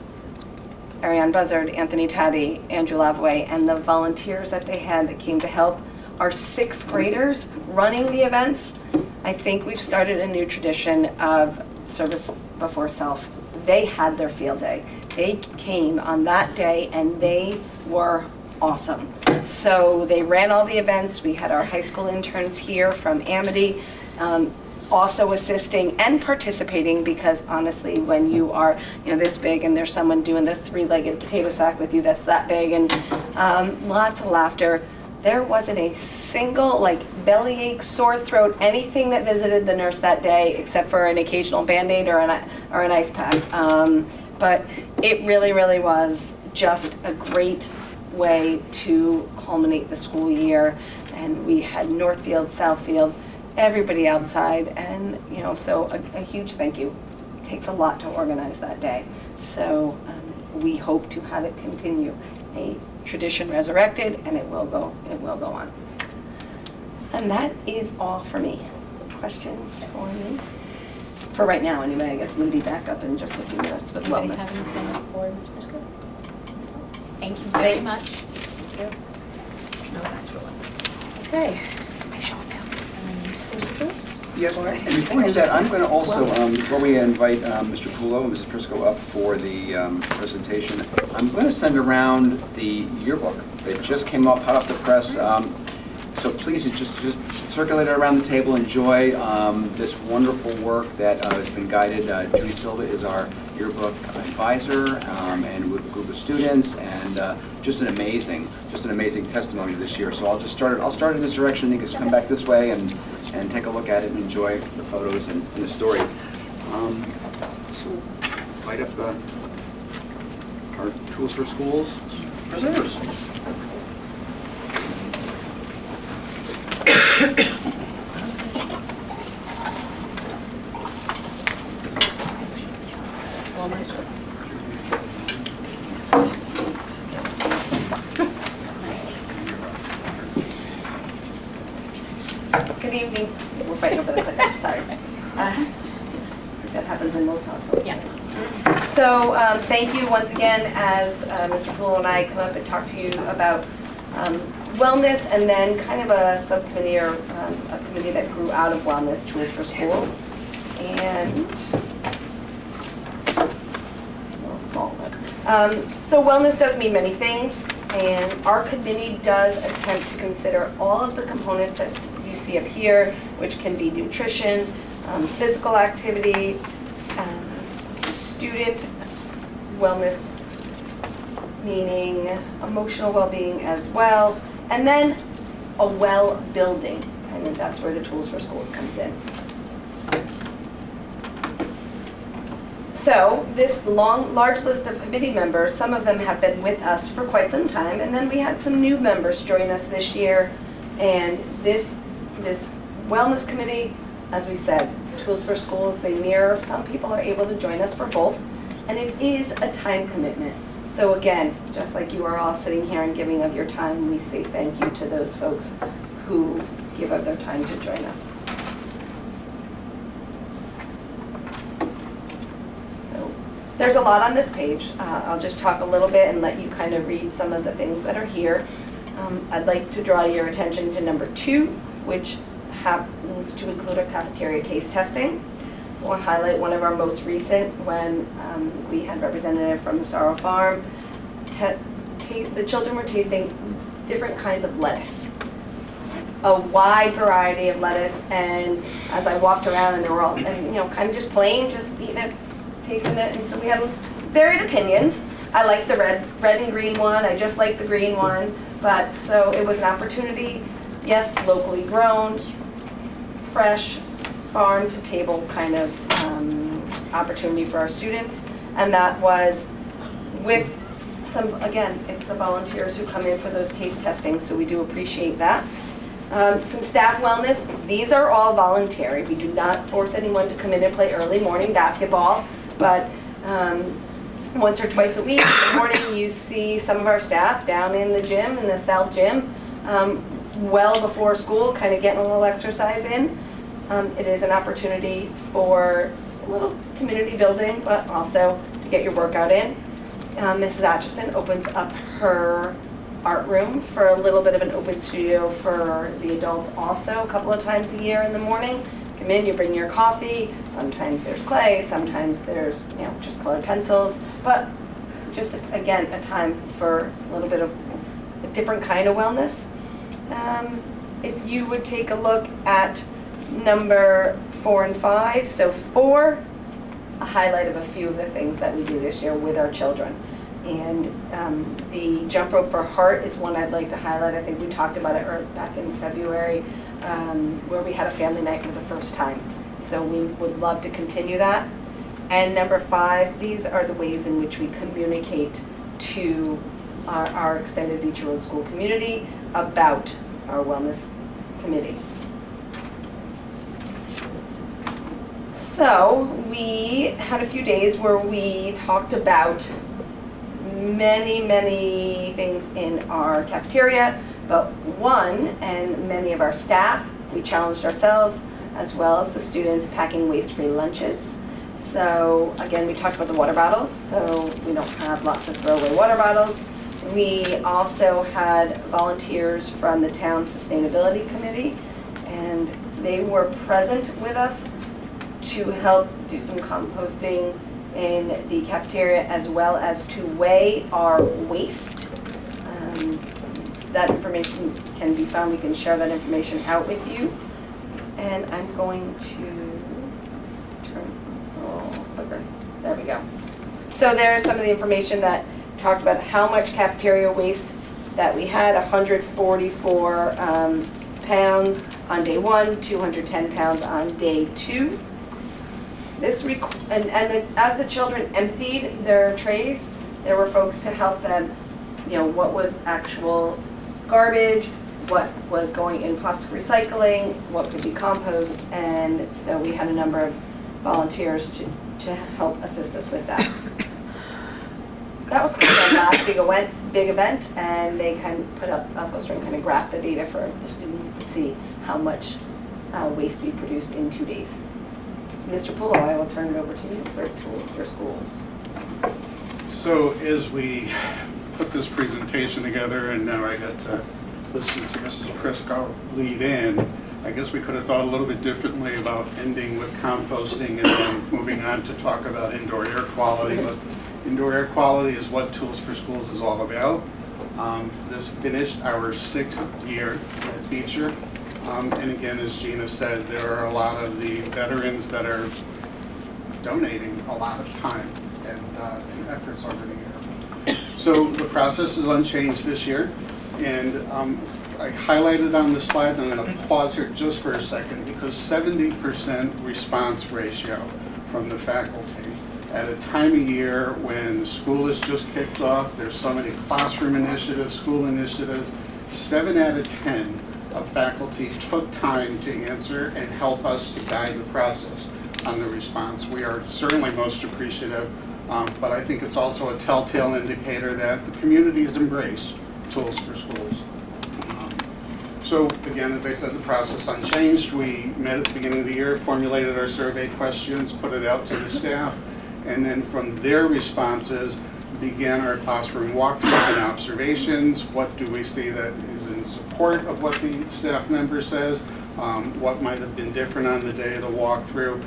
Speaker 11: Ariane Buzzard, Anthony Taddy, Andrew Lavaway, and the volunteers that they had that came to help our sixth graders running the events. I think we've started a new tradition of service before self. They had their field day. They came on that day and they were awesome. So they ran all the events. We had our high school interns here from Amity also assisting and participating, because honestly, when you are this big and there's someone doing the three-legged potato sack with you that's that big, and lots of laughter. There wasn't a single bellyache, sore throat, anything that visited the nurse that day except for an occasional Band-Aid or an ice pack. But it really, really was just a great way to culminate the school year. And we had Northfield, Southfield, everybody outside, and so a huge thank you. It takes a lot to organize that day. So we hope to have it continue. A tradition resurrected, and it will go on. And that is all for me. Questions for me? For right now, anyway. I guess I'm going to be back up in just a few minutes with
Speaker 1: Anybody
Speaker 11: wellness.
Speaker 1: have anything for Ms. Briscoe? Thank you very much. Thank you. No, that's for wellness. Okay. I show it now. Schools and tools?
Speaker 3: Yes, and before we do that, I'm going to also, before we invite Mr. Pulo and Mrs. Prisco up for the presentation, I'm going to send around the yearbook that just came hot off the press. So please just circulate it around the table. Enjoy this wonderful work that has been guided. Judy Silva is our yearbook advisor, and with a group of students, and just an amazing testimony this year. So I'll start in this direction. I think it's come back this way and take a look at it and enjoy the photos and the story. So light up our Tools for Schools presenters.
Speaker 11: Good evening. We're fighting over the clicker, sorry. That happens in most households.
Speaker 1: Yeah.
Speaker 11: So thank you once again, as Mr. Poole and I come up and talk to you about wellness, and then kind of a subcommittee or a committee that grew out of wellness, Tools for Schools. And so wellness does mean many things, and our committee does attempt to consider all of the components that you see up here, which can be nutrition, physical activity, student wellness, meaning emotional well-being as well, and then a well-building, and that's where the Tools for Schools comes in. So this large list of committee members, some of them have been with us for quite some time, and then we had some new members join us this year. And this wellness committee, as we said, Tools for Schools, they mirror. Some people are able to join us for both, and it is a time commitment. So again, just like you are all sitting here and giving of your time, we say thank you to those folks who give up their time to join us. So there's a lot on this page. I'll just talk a little bit and let you kind of read some of the things that are here. I'd like to draw your attention to number 2, which happens to include a cafeteria taste testing. We'll highlight one of our most recent when we had a representative from the Sorrow Farm. The children were tasting different kinds of lettuce, a wide variety of lettuce, and as I walked around and they were all, kind of just plain, just eating it, tasting it, and so we had varied opinions. I like the red and green one, I just like the green one, but so it was an opportunity, yes, locally grown, fresh, farm to table kind of opportunity for our students, and that was with some, again, it's the volunteers who come in for those taste testings, so we do appreciate that. Some staff wellness, these are all voluntary. We do not force anyone to come in and play early morning basketball, but once or twice a week in the morning you see some of our staff down in the gym, in the South Gym, well before school, kind of getting a little exercise in. It is an opportunity for a little community building, but also to get your workout in. Mrs. Atchison opens up her art room for a little bit of an open studio for the adults also a couple of times a year in the morning. Come in, you bring your coffee, sometimes there's clay, sometimes there's just colored pencils, but just again a time for a little bit of a different kind of wellness. If you would take a look at number 4 and 5, so 4, a highlight of a few of the things that we do this year with our children. And the jump rope for heart is one I'd like to highlight. I think we talked about it back in February where we had a family night for the first time. So we would love to continue that. And number 5, these are the ways in which we communicate to our extended Beach Road School community about our wellness committee. So we had a few days where we talked about many things in our cafeteria, but one, and many of our staff, we challenged ourselves as well as the students packing waste-free lunches. So again, we talked about the water bottles, so we don't have lots of throwaway water bottles. We also had volunteers from the town sustainability committee, and they were present with us to help do some composting in the cafeteria as well as to weigh our waste. That information can be found. We can share that information out with you. And I'm going to turn, clicker. There we go. So there's some of the information that talked about how much cafeteria waste that we had, 144 pounds on day 1, 210 pounds on day 2. As the children emptied their trays, there were folks to help them, what was actual garbage, what was going in plastic recycling, what could be compost, and so we had a number of volunteers to help assist us with that. That was kind of our last big event, and they kind of put up a poster and kind of graphed the data for the students to see how much waste we produced in 2 days. Mr. Pulo, I will turn it over to you for tools for schools.
Speaker 12: So as we put this presentation together, and now I got to listen to Mrs. Crisco lead in, I guess we could have thought a little bit differently about ending with composting and then moving on to talk about indoor air quality. But indoor air quality is what Tools for Schools is all about. This finished our 6th year at Beecher. And again, as Gina said, there are a lot of the veterans that are donating a lot of time and efforts over the year. So the process is unchanged this year, and I highlighted on the slide, and I'm going to pause here just for a second, because 70% response ratio from the faculty at a time of year when school is just kicked off, there's so many classroom initiatives, school initiatives, 7 out of 10 of faculty took time to answer and help us to guide the process on the response. We are certainly most appreciative, but I think it's also a telltale indicator that the community has embraced Tools for Schools. So again, as I said, the process unchanged. We met at the beginning of the year, formulated our survey questions, put it out to the staff, and then from their responses, began our classroom walkthrough and observations. What do we see that is in support of what the staff member says? What might have been different on the day of the walkthrough?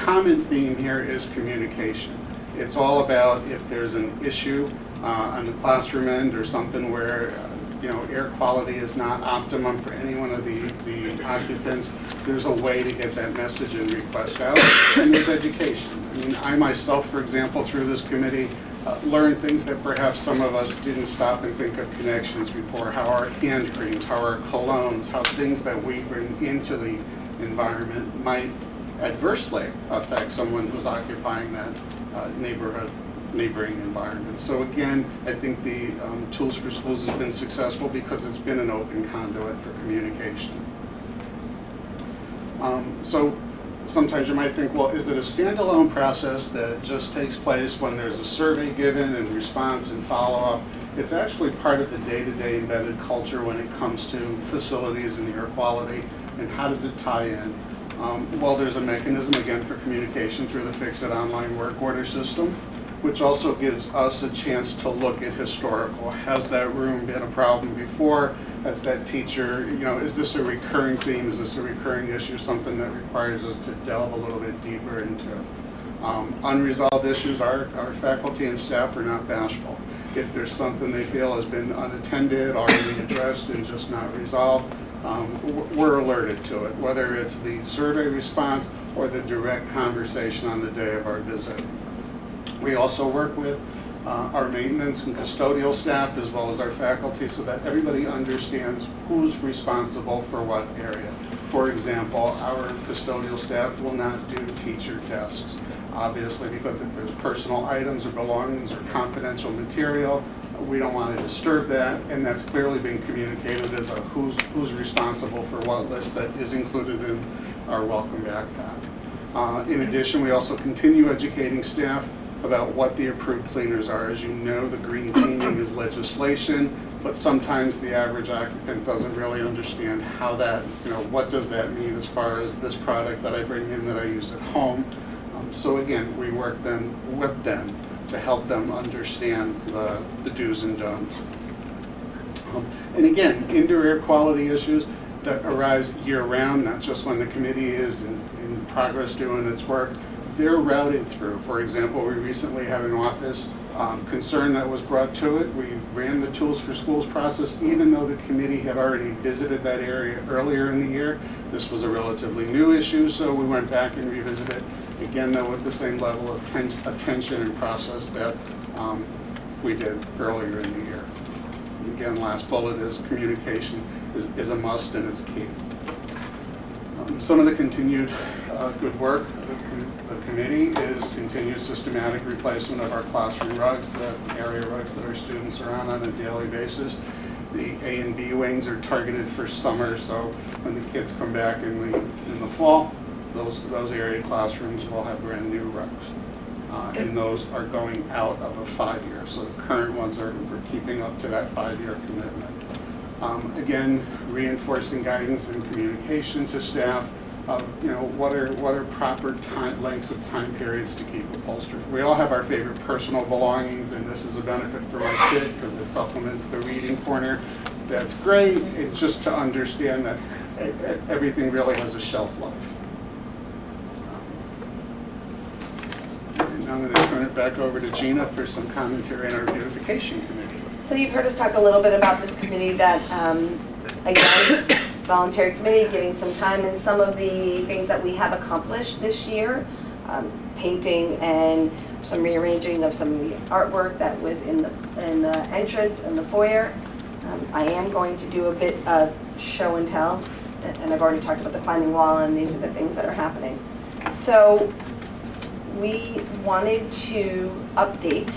Speaker 12: Common theme here is communication. It's all about if there's an issue on the classroom end or something where air quality is not optimum for any one of the occupants, there's a way to get that message and request out, and there's education. I mean, I myself, for example, through this committee, learned things that perhaps some of us didn't stop and think of connections before, how our hand creams, how our colognes, how things that we bring into the environment might adversely affect someone who's occupying that neighboring environment. So again, I think the Tools for Schools has been successful because it's been an open conduit for communication. So sometimes you might think, well, is it a standalone process that just takes place when there's a survey given and response and follow-up? It's actually part of the day-to-day embedded culture when it comes to facilities and air quality, and how does it tie in? Well, there's a mechanism, again, for communication through the Fix-It online work order system, which also gives us a chance to look at historical. Has that room been a problem before? Has that teacher, is this a recurring theme? Is this a recurring issue, something that requires us to delve a little bit deeper into? Unresolved issues, our faculty and staff are not bashful. If there's something they feel has been unattended, already addressed, and just not resolved, we're alerted to it, whether it's the survey response or the direct conversation on the day of our visit. We also work with our maintenance and custodial staff as well as our faculty so that everybody understands who's responsible for what area. For example, our custodial staff will not do teacher desks, obviously, because if there's personal items or belongings or confidential material, we don't want to disturb that, and that's clearly been communicated as a who's responsible for what list that is included in our welcome backpack. In addition, we also continue educating staff about what the approved cleaners are. As you know, the green cleaning is legislation, but sometimes the average occupant doesn't really understand how that, what does that mean as far as this product that I bring in that I use at home. So again, we work with them to help them understand the do's and don'ts. And again, indoor air quality issues that arise year-round, not just when the committee is in progress doing its work. They're routed through. For example, we recently had an office concern that was brought to it. We ran the Tools for Schools process even though the committee had already visited that area earlier in the year. This was a relatively new issue, so we went back and revisited it. Again, though, with the same level of attention and process that we did earlier in the year. Again, last bullet is communication is a must and it's key. Some of the continued good work of the committee is continued systematic replacement of our classroom rugs, the area rugs that our students are on a daily basis. The A and B wings are targeted for summer, so when the kids come back in the fall, those area classrooms will have brand new rugs. And those are going out of a 5-year. So the current ones we're keeping up to that 5-year commitment. Again, reinforcing guidance and communication to staff of, what are proper lengths of time periods to keep upholstered. We all have our favorite personal belongings, and this is a benefit for my kid because it supplements the reading corner. That's great. It's just to understand that everything really has a shelf life. And I'm going to turn it back over to Gina for some commentary on our beautification committee.
Speaker 11: So you've heard us talk a little bit about this committee that, again, voluntary committee, giving some time, and some of the things that we have accomplished this year, painting and some rearranging of some of the artwork that was in the entrance and the foyer. I am going to do a bit of show and tell, and I've already talked about the climbing wall, and these are the things that are happening. So we wanted to update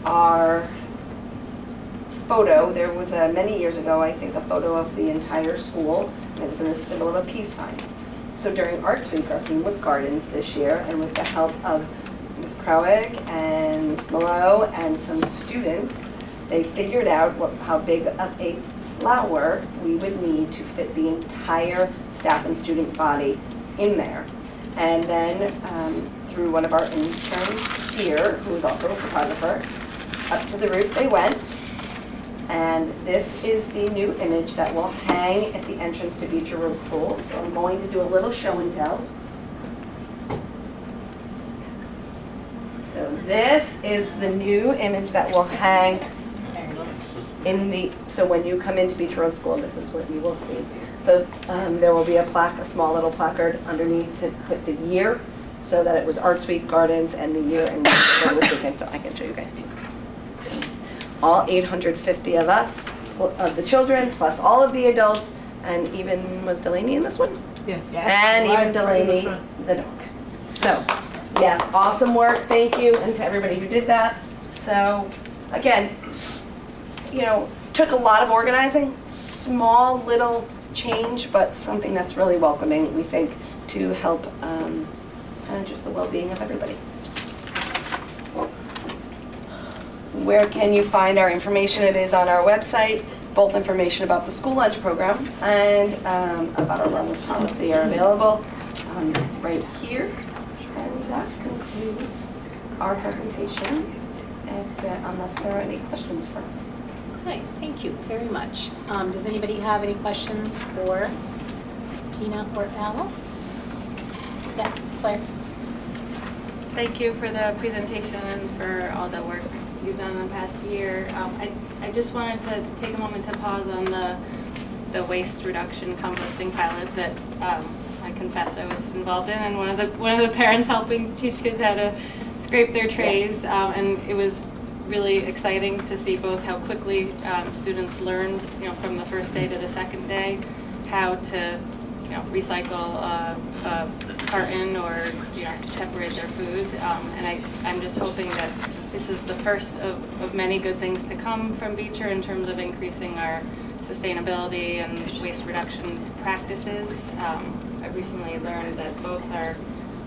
Speaker 11: our photo. There was many years ago, I think, a photo of the entire school, and it was in the symbol of a peace sign. So during Arts Week, our theme was gardens this year, and with the help of Ms. Krowig and Ms. Mallow and some students, they figured out how big of a flower we would need to fit the entire staff and student body in there. And then through one of our interns here, who is also a photographer, up to the roof they went. And this is the new image that will hang at the entrance to Beecher Road School. So I'm going to do a little show and tell. So this is the new image that will hang in the, so when you come into Beecher Road School, this is what you will see. So there will be a plaque, a small little placard underneath to put the year, so that it was Art Suite Gardens and the year and when it was taken, so I can show you guys too. So all 850 of us, of the children, plus all of the adults, and even, was Delaney in this one?
Speaker 7: Yes.
Speaker 11: And even Delaney, the dog. So, yes, awesome work, thank you, and to everybody who did that. So, again, you know, took a lot of organizing, small little change, but something that's really welcoming, we think, to help kind of just the well-being of everybody. Where can you find our information? It is on our website. Both information about the school lunch program and about our wellness policy are available right here. And that concludes our presentation, unless there are any questions for us.
Speaker 1: Okay, thank you very much. Does anybody have any questions for Gina or Al? Yeah, Claire.
Speaker 6: Thank you for the presentation and for all the work you've done in the past year. I just wanted to take a moment to pause on the waste reduction composting pilot that I confess I was involved in, and one of the parents helping teach kids how to scrape their trays, and it was really exciting to see both how quickly students learned, you know, from the first day to the second day, how to, you know, recycle a carton or, you know, separate their food. And I'm just hoping that this is the first of many good things to come from Beecher in terms of increasing our sustainability and waste reduction practices. I recently learned that both our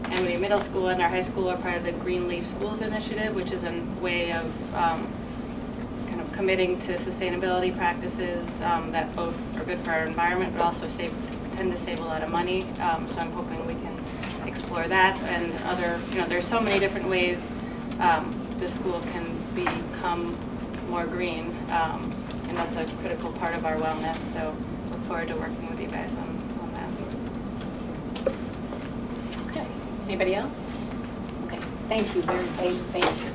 Speaker 6: Amity Middle School and our high school are part of the Green Leaf Schools Initiative, which is a way of kind of committing to sustainability practices that both are good for our environment, but also tend to save a lot of money. So I'm hoping we can explore that and other, you know, there's so many different ways the school can become more green, and that's a critical part of our wellness. So look forward to working with you guys on that.
Speaker 1: Okay, anybody else? Okay, thank you very much. Thank you.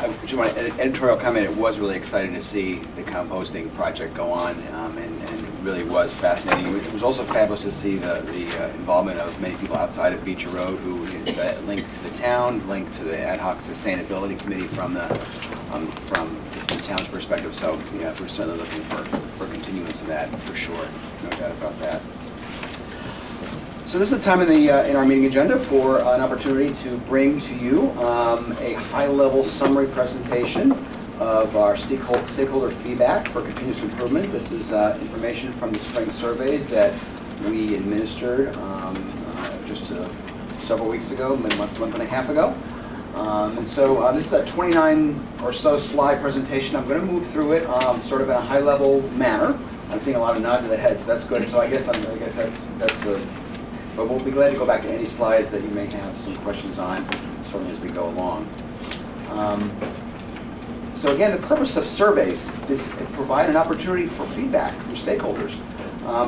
Speaker 3: I just want an editorial comment. It was really exciting to see the composting project go on, and it really was fascinating. It was also fabulous to see the involvement of many people outside of Beecher Road who linked to the town, linked to the Ad Hoc Sustainability Committee from the town's perspective. So yeah, we're certainly looking for continuance of that for sure. No doubt about that. So this is the time in our meeting agenda for an opportunity to bring to you a high-level summary presentation of our stakeholder feedback for continuous improvement. This is information from the spring surveys that we administered just several weeks ago, a month and a half ago. And so this is a 29 or so slide presentation. I'm going to move through it sort of in a high-level manner. I'm seeing a lot of nods of the head, so that's good. So I guess that's but we'll be glad to go back to any slides that you may have some questions on, certainly as we go along. So again, the purpose of surveys is to provide an opportunity for feedback from stakeholders,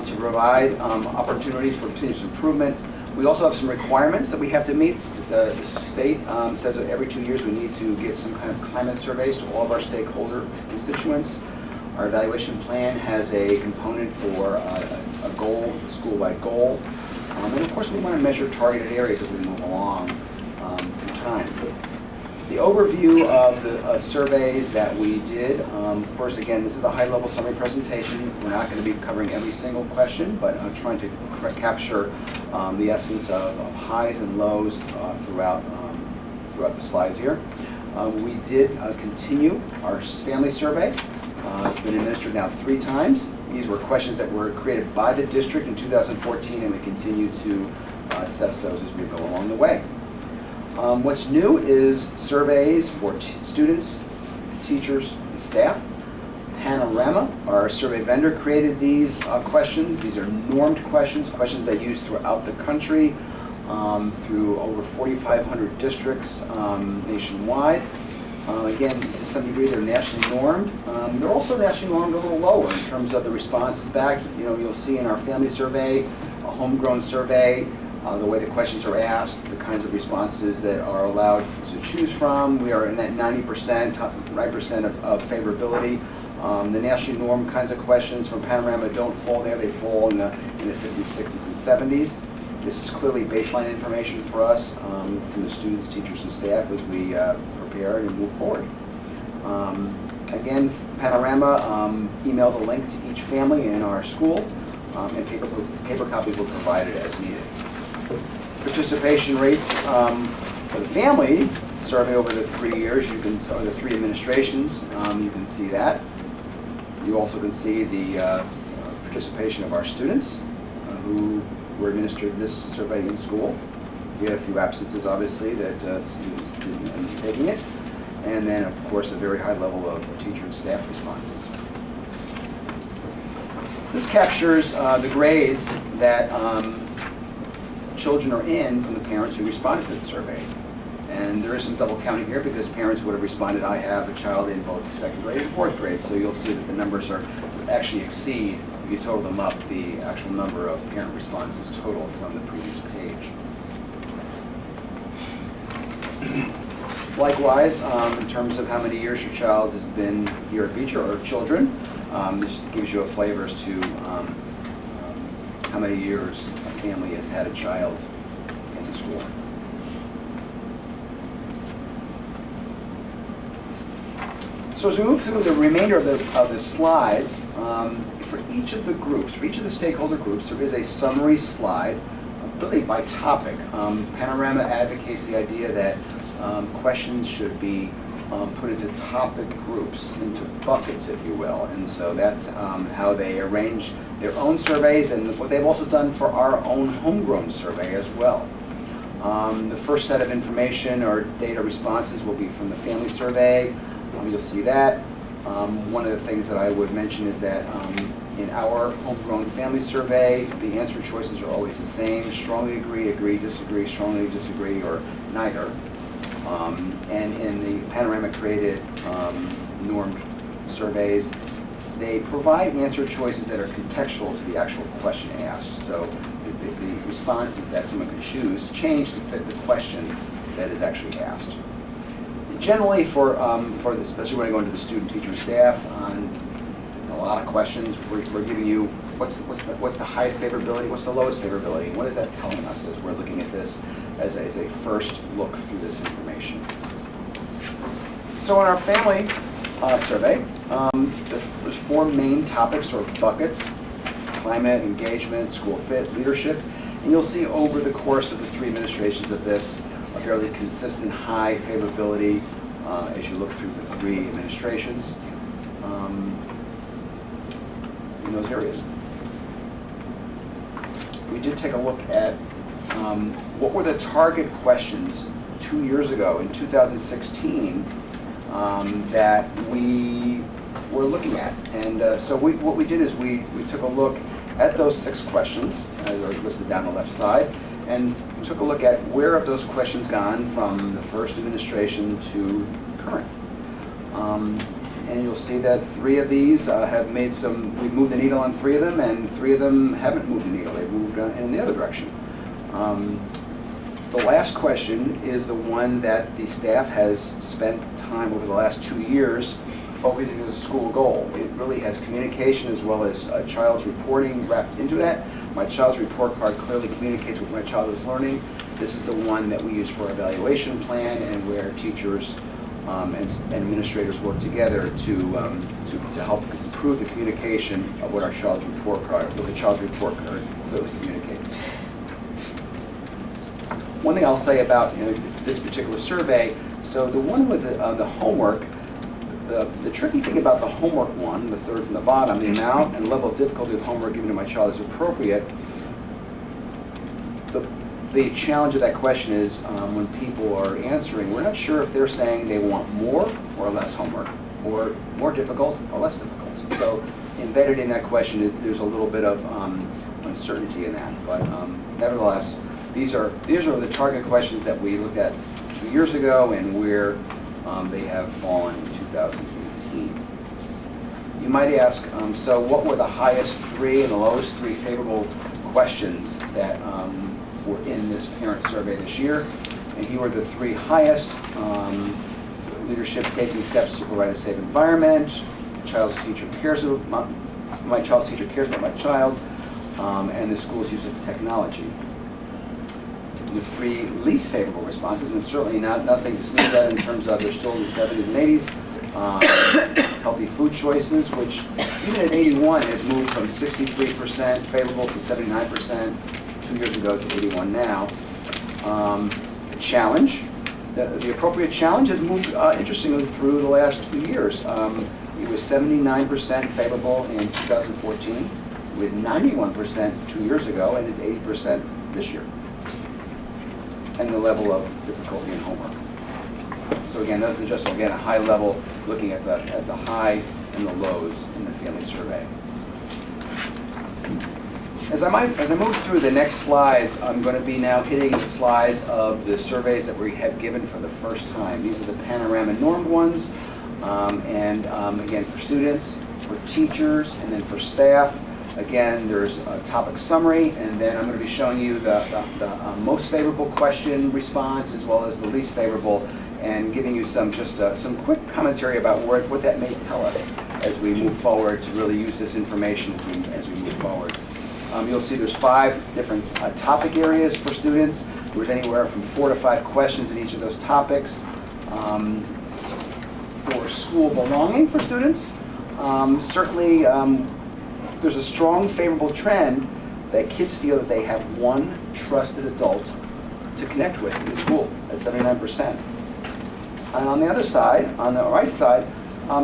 Speaker 3: to provide opportunities for continuous improvement. We also have some requirements that we have to meet. The state says that every 2 years we need to give some kind of climate surveys to all of our stakeholder constituents. Our evaluation plan has a component for a goal, school-wide goal. And of course, we want to measure targeted areas as we move along through time. The overview of the surveys that we did, first, again, this is a high-level summary presentation. We're not going to be covering every single question, but I'm trying to capture the essence of highs and lows throughout the slides here. We did continue our family survey. It's been administered now 3 times. These were questions that were created by the district in 2014, and we continue to assess those as we go along the way. What's new is surveys for students, teachers, and staff. Panorama, our survey vendor, created these questions. These are normed questions they use throughout the country, through over 4,500 districts nationwide. Again, to some degree, they're nationally normed. They're also nationally normed a little lower in terms of the responses back. You'll see in our family survey, a homegrown survey, the way the questions are asked, the kinds of responses that are allowed to choose from. We are in that 90% of favorability. The nationally normed kinds of questions from Panorama don't fall there. They fall in the 50s, 60s, and 70s. This is clearly baseline information for us from the students, teachers, and staff as we prepare and move forward. Again, Panorama emailed a link to each family in our school, and paper copies were provided as needed. Participation rates for the family survey over the 3 years, or the 3 administrations, you can see that. You also can see the participation of our students who were administered this survey in school. We had a few absences, obviously, that students didn't end up taking it. And then, of course, a very high level of teacher and staff responses. This captures the grades that children are in from the parents who responded to the survey. And there is some double counting here because parents would have responded, I have a child in both 2nd grade and 4th grade. So you'll see that the numbers actually exceed, if you total them up, the actual number of parent responses total from the previous page. Likewise, in terms of how many years your child has been here at Beecher, or children, this gives you a flavor as to how many years a family has had a child in the school. So as we move through the remainder of the slides, for each of the groups, for each of the stakeholder groups, there is a summary slide, really by topic. Panorama advocates the idea that questions should be put into topic groups, into buckets, if you will. And so that's how they arrange their own surveys, and what they've also done for our own homegrown survey as well. The first set of information or data responses will be from the family survey. You'll see that. One of the things that I would mention is that in our homegrown family survey, the answer choices are always the same: strongly agree, agree, disagree, strongly disagree, or neither. And in the Panorama-created normed surveys, they provide answer choices that are contextual to the actual question asked. So the responses that someone can choose change to fit the question that is actually asked. Generally, for this, especially when I go into the student, teacher, staff, on a lot of questions, we're giving you what's the highest favorability, what's the lowest favorability, what is that telling us as we're looking at this as a first look through this information. So in our family survey, there's 4 main topics or buckets: climate, engagement, school fit, leadership. And you'll see over the course of the 3 administrations of this, a fairly consistent high favorability as you look through the 3 administrations in those areas. We did take a look at what were the target questions 2 years ago in 2016 that we were looking at. And so what we did is we took a look at those 6 questions, as are listed down the left side, and we took a look at where have those questions gone from the first administration to current. And you'll see that 3 of these have made we've moved the needle on 3 of them, and 3 of them haven't moved the needle. They've moved in the other direction. The last question is the one that the staff has spent time over the last 2 years focusing as a school goal. It really has communication as well as a child's reporting wrapped into that. My child's report card clearly communicates what my child is learning. This is the one that we use for our evaluation plan, and where teachers and administrators work together to help improve the communication of what our child's report card, what the child's report card clearly communicates. One thing I'll say about this particular survey, so the one with the homework, The tricky thing about the homework one, the third from the bottom, the amount and level of difficulty of homework given to my child is appropriate. The challenge of that question is when people are answering, we're not sure if they're saying they want more or less homework, or more difficult or less difficult. So embedded in that question, there's a little bit of uncertainty in that. But nevertheless, these are the target questions that we looked at 2 years ago and where they have fallen in 2018. You might ask, so what were the highest 3 and the lowest 3 favorable questions that were in this parent survey this year? And here were the 3 highest. Leadership taking steps to provide a safe environment, my child's teacher cares about my child, and the school's use of technology. The 3 least favorable responses, and certainly nothing to sneeze at in terms of they're still in the 70s and 80s. Healthy food choices, which even at 81 has moved from 63% favorable to 79% 2 years ago to 81 now. Challenge. The appropriate challenge has moved interestingly through the last 2 years. It was 79% favorable in 2014. It was 91% 2 years ago, and it's 80% this year. And the level of difficulty in homework. So again, those are just a high level looking at the high and the lows in the family survey. As I move through the next slides, I'm going to be now hitting the slides of the surveys that we have given for the first time. These are the Panorama normed ones, and again for students, for teachers, and then for staff. Again, there's a topic summary, and then I'm going to be showing you the most favorable question response as well as the least favorable, and giving you some quick commentary about what that may tell us as we move forward to really use this information as we move forward. You'll see there's 5 different topic areas for students. There's anywhere from 4 to 5 questions in each of those topics. For school belonging for students, certainly there's a strong favorable trend that kids feel that they have one trusted adult to connect with in school at 79%. And on the other side, on the right side,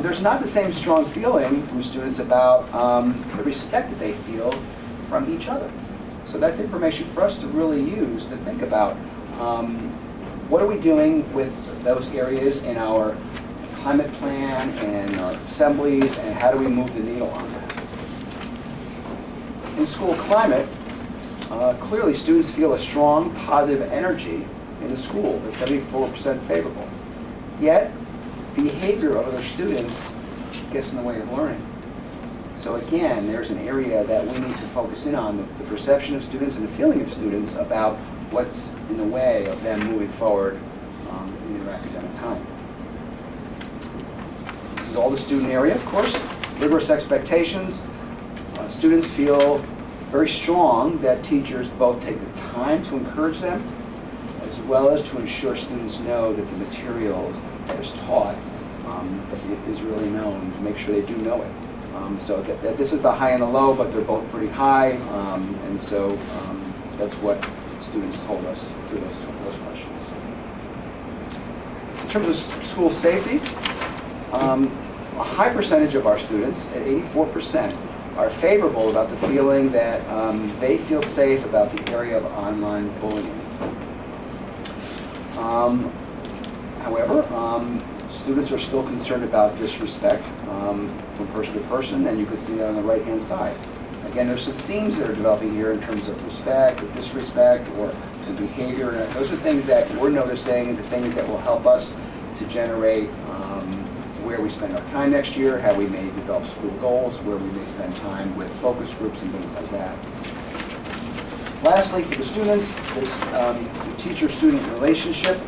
Speaker 3: there's not the same strong feeling from students about the respect that they feel from each other. So that's information for us to really use to think about what are we doing with those areas in our climate plan and our assemblies, and how do we move the needle on that. In school climate, clearly students feel a strong positive energy in the school that's 74% favorable. Yet, behavior of other students gets in the way of learning. So again, there's an area that we need to focus in on, the perception of students and the feeling of students about what's in the way of them moving forward in their academic time. This is all the student area, of course. Rigorous expectations. Students feel very strong that teachers both take the time to encourage them, as well as to ensure students know that the material that is taught is really known, to make sure they do know it. So that this is the high and the low, but they're both pretty high, and so that's what students told us through those questions. In terms of school safety, a high percentage of our students, at 84%, are favorable about the feeling that they feel safe about the area of online bullying. However, students are still concerned about disrespect from person to person, and you can see that on the right-hand side. Again, there's some themes that are developing here in terms of respect or disrespect or some behavior. And those are things that we're noticing, the things that will help us to generate where we spend our time next year, how we may develop school goals, where we may spend time with focus groups and things like that. Lastly, for the students, this teacher-student relationship.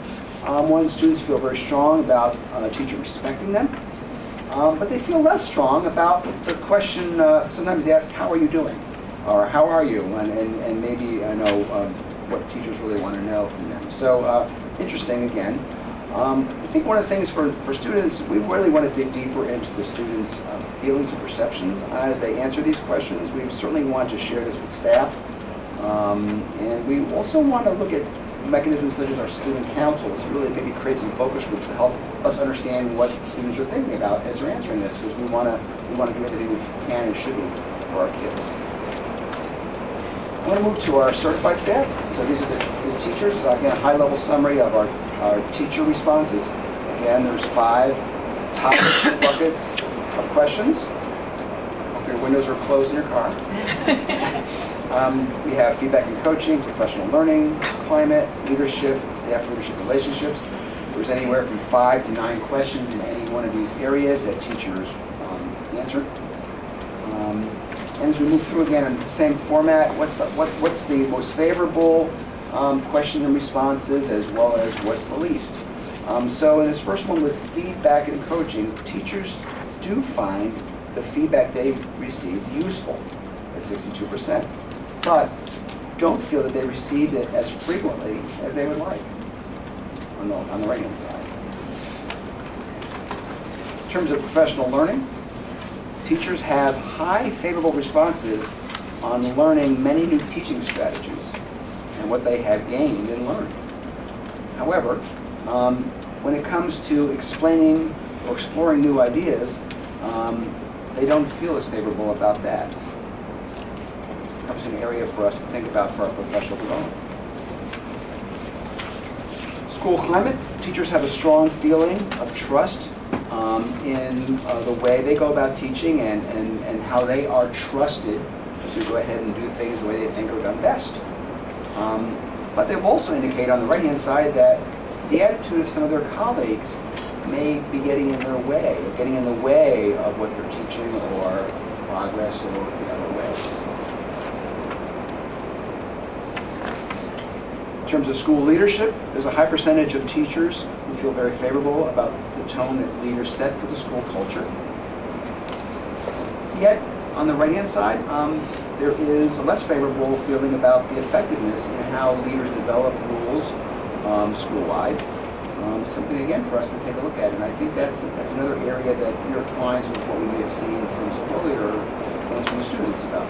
Speaker 3: One, students feel very strong about a teacher respecting them, but they feel less strong about the question sometimes they ask, how are you doing? Or how are you? And maybe I know what teachers really want to know from them. So interesting again. I think one of the things for students, we really want to dig deeper into the students' feelings and perceptions as they answer these questions. We certainly want to share this with staff. And we also want to look at mechanisms such as our student council to really maybe create some focus groups to help us understand what students are thinking about as they're answering this, because we want to do everything we can and should do for our kids. I want to move to our certified staff. So these are the teachers. So again, a high-level summary of our teacher responses. Again, there's 5 topic buckets of questions. Hope your windows are closed in your car. We have feedback and coaching, professional learning, climate, leadership, staff leadership relationships. There's anywhere from 5 to 9 questions in any one of these areas that teachers answered. And as we move through again in the same format, what's the most favorable question and responses, as well as what's the least. So in this first one with feedback and coaching, teachers do find the feedback they received useful at 62%, but don't feel that they received it as frequently as they would like on the right-hand side. In terms of professional learning, teachers have high favorable responses on learning many new teaching strategies and what they have gained in learning. However, when it comes to explaining or exploring new ideas, they don't feel as favorable about that. That was an area for us to think about for our professional development. School climate, teachers have a strong feeling of trust in the way they go about teaching and how they are trusted to go ahead and do things the way they think are done best. But they will also indicate on the right-hand side that the attitude of some of their colleagues may be getting in their way, of what they're teaching or progress or in other ways. In terms of school leadership, there's a high percentage of teachers who feel very favorable about the tone that leaders set for the school culture. Yet, on the right-hand side, there is a less favorable feeling about the effectiveness in how leaders develop rules school-wide. Something, again, for us to take a look at. And I think that's another area that intertwines with what we may have seen from some earlier ones from the students about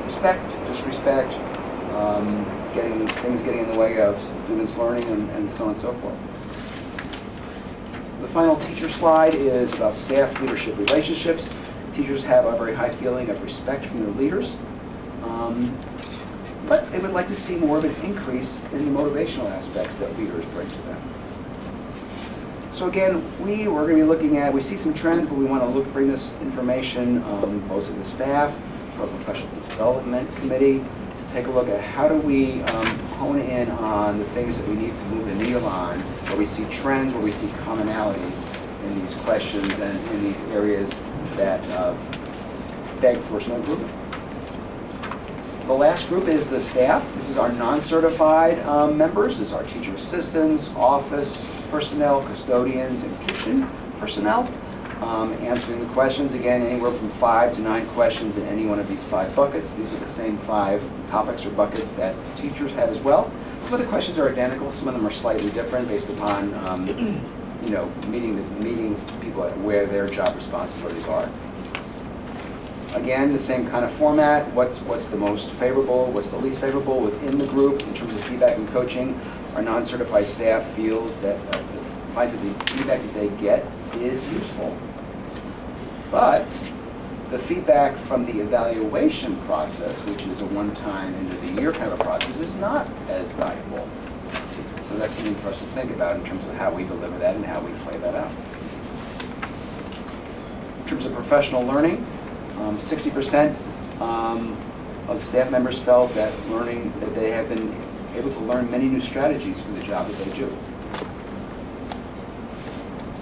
Speaker 3: respect, disrespect, getting in the way of students learning, and so on and so forth. The final teacher slide is about staff leadership relationships. Teachers have a very high feeling of respect from their leaders, but they would like to see more of an increase in the motivational aspects that leaders bring to them. So again, we're going to be looking at, we see some trends, but we want to bring this information both to the staff, to our professional development committee, to take a look at how do we hone in on the things that we need to move the needle on, where we see trends, where we see commonalities in these questions and in these areas that beg for some improvement. The last group is the staff. This is our non-certified members. This is our teacher assistants, office personnel, custodians, and kitchen personnel. Answering the questions, again, anywhere from 5 to 9 questions in any one of these 5 buckets. These are the same 5 topics or buckets that teachers have as well. Some of the questions are identical. Some of them are slightly different based upon meeting people at where their job responsibilities are. Again, the same kind of format. What's the most favorable? What's the least favorable within the group in terms of feedback and coaching? Our non-certified staff finds that the feedback that they get is useful. But the feedback from the evaluation process, which is a one-time end of the year kind of a process, is not as valuable. So that's something for us to think about in terms of how we deliver that and how we play that out. In terms of professional learning, 60% of staff members felt that they have been able to learn many new strategies for the job that they do.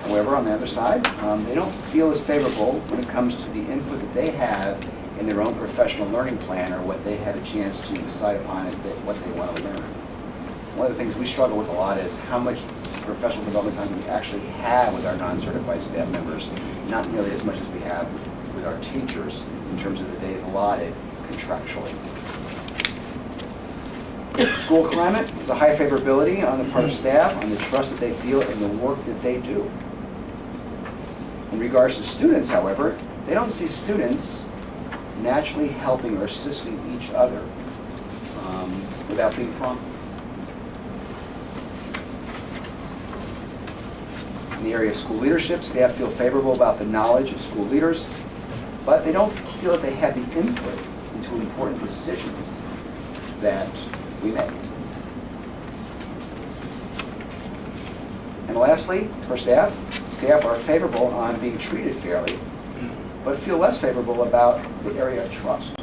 Speaker 3: However, on the other side, they don't feel as favorable when it comes to the input that they have in their own professional learning plan or what they had a chance to decide upon as what they want to learn. One of the things we struggle with a lot is how much professional development time we actually have with our non-certified staff members, not nearly as much as we have with our teachers in terms of the days allotted contractually. School climate is a high favorability on the part of staff, on the trust that they feel in the work that they do. In regards to students, however, they don't see students naturally helping or assisting each other without being prompted. In the area of school leadership, staff feel favorable about the knowledge of school leaders, but they don't feel that they have the input into important decisions that we make. And lastly, for staff are favorable on being treated fairly, but feel less favorable about the area of trust.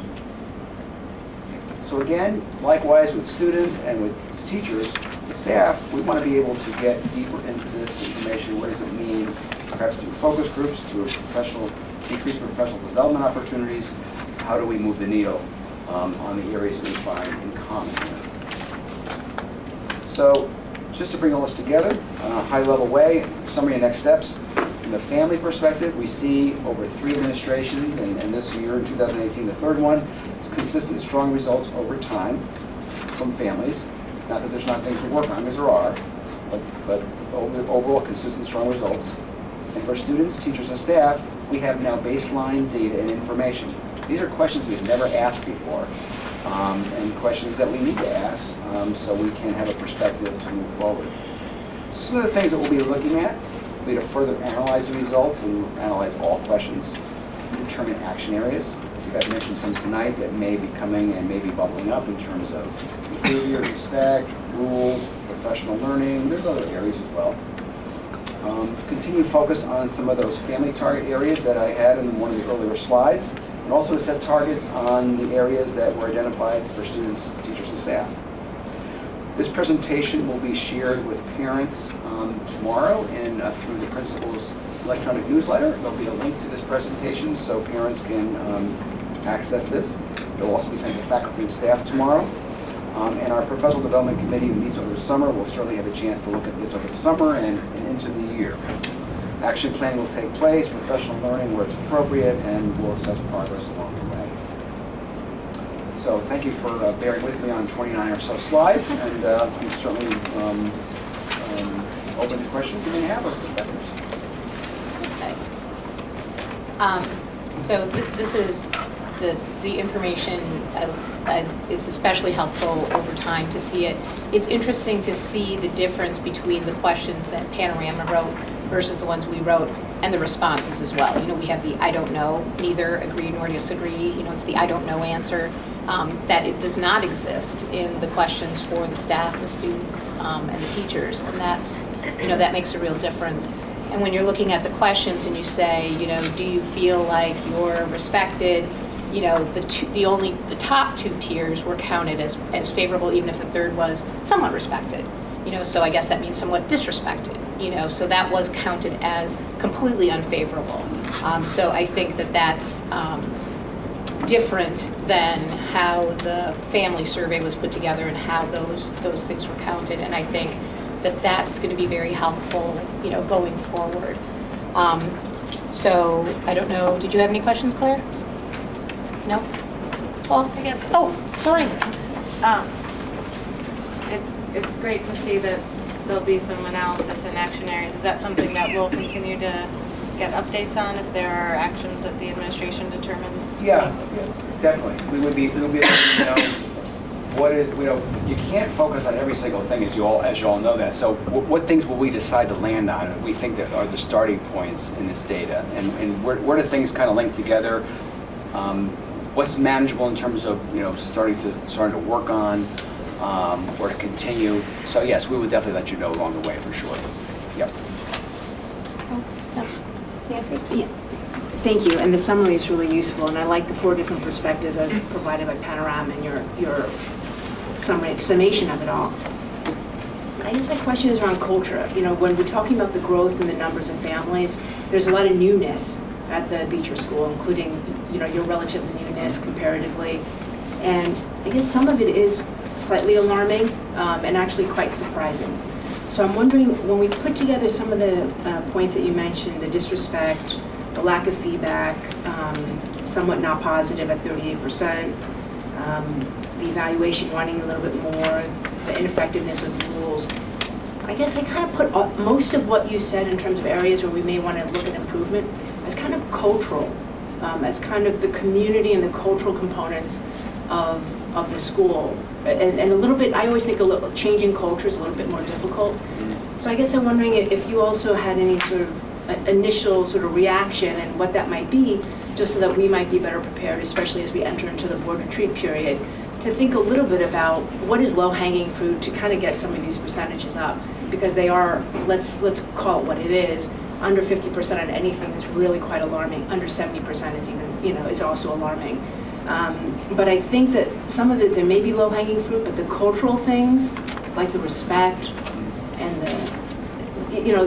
Speaker 3: So again, likewise with students and with teachers, with staff, we want to be able to get deeper into this information. What does it mean, perhaps through focus groups, through increased professional development opportunities? How do we move the needle on the areas that we find in common here? So just to bring all this together, on a high-level way, summary and next steps. From the family perspective, we see over 3 administrations, and this year, in 2018, the third one, consistent, strong results over time from families. Not that there's not things to work on, because there are, but overall consistent, strong results. And for students, teachers, and staff, we have now baseline data and information. These are questions we've never asked before, and questions that we need to ask so we can have a perspective to move forward. So some of the things that we'll be looking at will be to further analyze the results and analyze all questions, determine action areas. I've mentioned some tonight that may be coming and may be bubbling up in terms of behavior, respect, rules, professional learning. There's other areas as well. Continued focus on some of those family target areas that I had in one of the earlier slides, and also to set targets on the areas that were identified for students, teachers, and staff. This presentation will be shared with parents tomorrow and through the principal's electronic newsletter. There'll be a link to this presentation so parents can access this. It'll also be sent to faculty and staff tomorrow. And our professional development committee meets over the summer. We'll certainly have a chance to look at this over the summer and into the year. Action planning will take place, professional learning where it's appropriate, and we'll assess progress along the way. So thank you for bearing with me on 29 or so slides, and I'm certainly open to questions you may have as perspectives.
Speaker 1: Okay. So this is the information, it's especially helpful over time to see it. It's interesting to see the difference between the questions that Panorama wrote versus the ones we wrote, and the responses as well. You know, we have the I don't know, neither agree nor disagree. You know, it's the I don't know answer. That it does not exist in the questions for the staff, the students, and the teachers, and that's, you know, that makes a real difference. And when you're looking at the questions and you say, you know, do you feel like you're respected? You know, the top 2 tiers were counted as favorable, even if the third was somewhat respected. You know, so I guess that means somewhat disrespected. You know, so that was counted as completely unfavorable. So I think that that's different than how the family survey was put together and how those things were counted. And I think that that's going to be very helpful, you know, going forward. So I don't know. Did you have any questions, Claire? No? Paul?
Speaker 6: I guess.
Speaker 1: Oh, sorry.
Speaker 6: It's great to see that there'll be some analysis and action areas. Is that something that we'll continue to get updates on if there are actions that the administration determines?
Speaker 3: Yeah, definitely. We would be able to know what is, you know, you can't focus on every single thing as you all know that. So what things will we decide to land on? We think that are the starting points in this data, and where do things kind of link together? What's manageable in terms of, you know, starting to work on or to continue? So yes, we would definitely let you know along the way for sure. Yep.
Speaker 1: Nancy?
Speaker 7: Yeah. Thank you, and the summary is really useful, and I like the 4 different perspectives as provided by Panorama and your summation of it all. I guess my question is around culture. You know, when we're talking about the growth in the numbers of families, there's a lot of newness at the Beecher School, including, you know, your relative newness comparatively. And I guess some of it is slightly alarming and actually quite surprising. So I'm wondering, when we put together some of the points that you mentioned, the disrespect, the lack of feedback, somewhat not positive at 38%, the evaluation wanting a little bit more, the ineffectiveness with rules. I guess I kind of put most of what you said in terms of areas where we may want to look at improvement as kind of cultural, as kind of the community and the cultural components of the school. And a little bit, I always think changing culture is a little bit more difficult. So I guess I'm wondering if you also had any sort of initial sort of reaction and what that might be, just so that we might be better prepared, especially as we enter into the board retreat period, to think a little bit about what is low-hanging fruit to kind of get some of these percentages up, because they are, let's call it what it is, under 50% on anything is really quite alarming. Under 70% is even, is also alarming. But I think that some of it, there may be low-hanging fruit, but the cultural things, like the respect and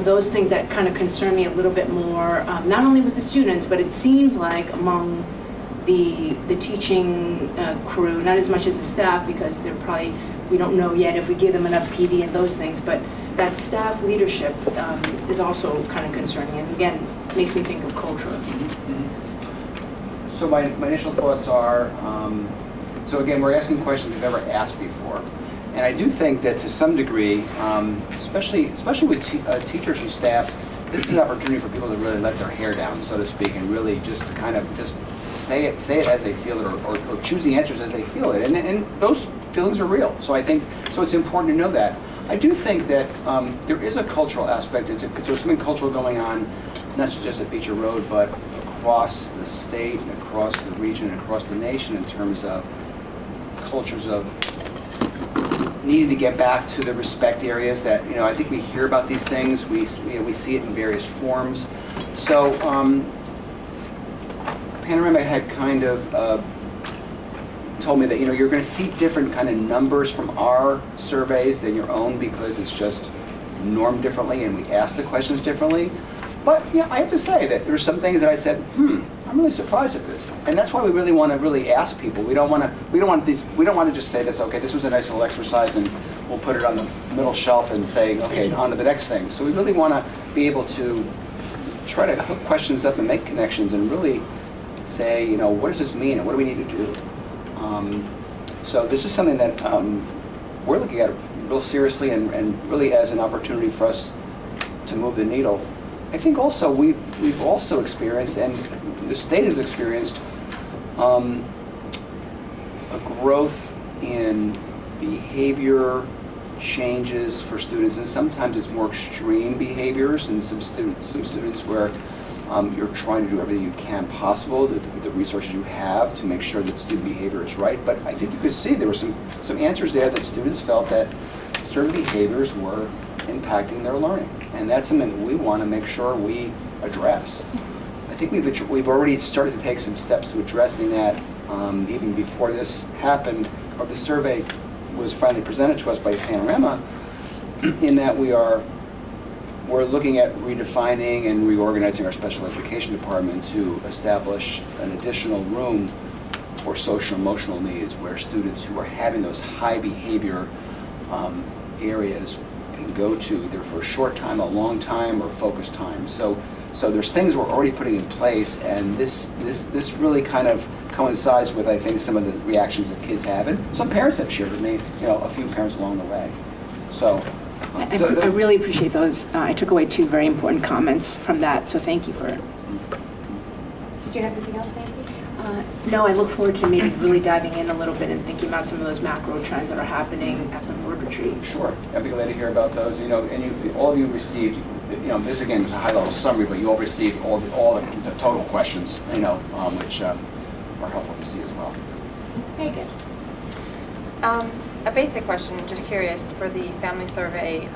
Speaker 7: those things that kind of concern me a little bit more, not only with the students, but it seems like among the teaching crew, not as much as the staff, because they're probably, we don't know yet if we give them enough PD and those things, but that staff leadership is also kind of concerning, and again, makes me think of culture.
Speaker 3: So my initial thoughts are, so again, we're asking questions we've never asked before. And I do think that to some degree, especially with teachers and staff, this is an opportunity for people to really let their hair down, so to speak, and really just kind of just say it as they feel it, or choose the answers as they feel it. And those feelings are real. So I think, so it's important to know that. I do think that there is a cultural aspect. There's something cultural going on, not just at Beecher Road, but across the state, and across the region, and across the nation in terms of cultures of needing to get back to the respect areas that, I think we hear about these things. We see it in various forms. So Panorama had kind of told me that, you're going to see different kind of numbers from our surveys than your own, because it's just normed differently and we ask the questions differently. But I have to say that there's some things that I said, I'm really surprised at this, and that's why we really want to really ask people. We don't want to just say this. Okay, this was a nice little exercise, and we'll put it on the middle shelf and say, okay, on to the next thing. So we really want to be able to try to hook questions up and make connections, and really say, what does this mean, and what do we need to do? So this is something that we're looking at real seriously, and really as an opportunity for us to move the needle. I think also we've also experienced, and the state has experienced, a growth in behavior changes for students, and sometimes it's more extreme behaviors, and some students where you're trying to do everything you can possible with the resources you have to make sure that student behavior is right. But I think you could see there were some answers there that students felt that certain behaviors were impacting their learning, and that's something we want to make sure we address. I think we've already started to take some steps to addressing that, even before this happened, or the survey was finally presented to us by Panorama, in that we're looking at redefining and reorganizing our special education department to establish an additional room for social emotional needs, where students who are having those high behavior areas can go to either for a short time, a long time, or focused time. So there's things we're already putting in place, and this really kind of coincides with, I think, some of the reactions that kids have, and some parents have shared with me, a few parents along the way. So
Speaker 7: I really appreciate those. I took away 2 very important comments from that, so thank you for it.
Speaker 1: Did you have anything else, Nancy?
Speaker 7: No, I look forward to maybe really diving in a little bit and thinking about some of those macro trends that are happening at the board retreat.
Speaker 3: Sure, I'd be glad to hear about those. And all of you received, this again is a high-level summary, but you all received all the total questions, which are helpful to see as well.
Speaker 1: Very good.
Speaker 4: A basic question, just curious, for the family survey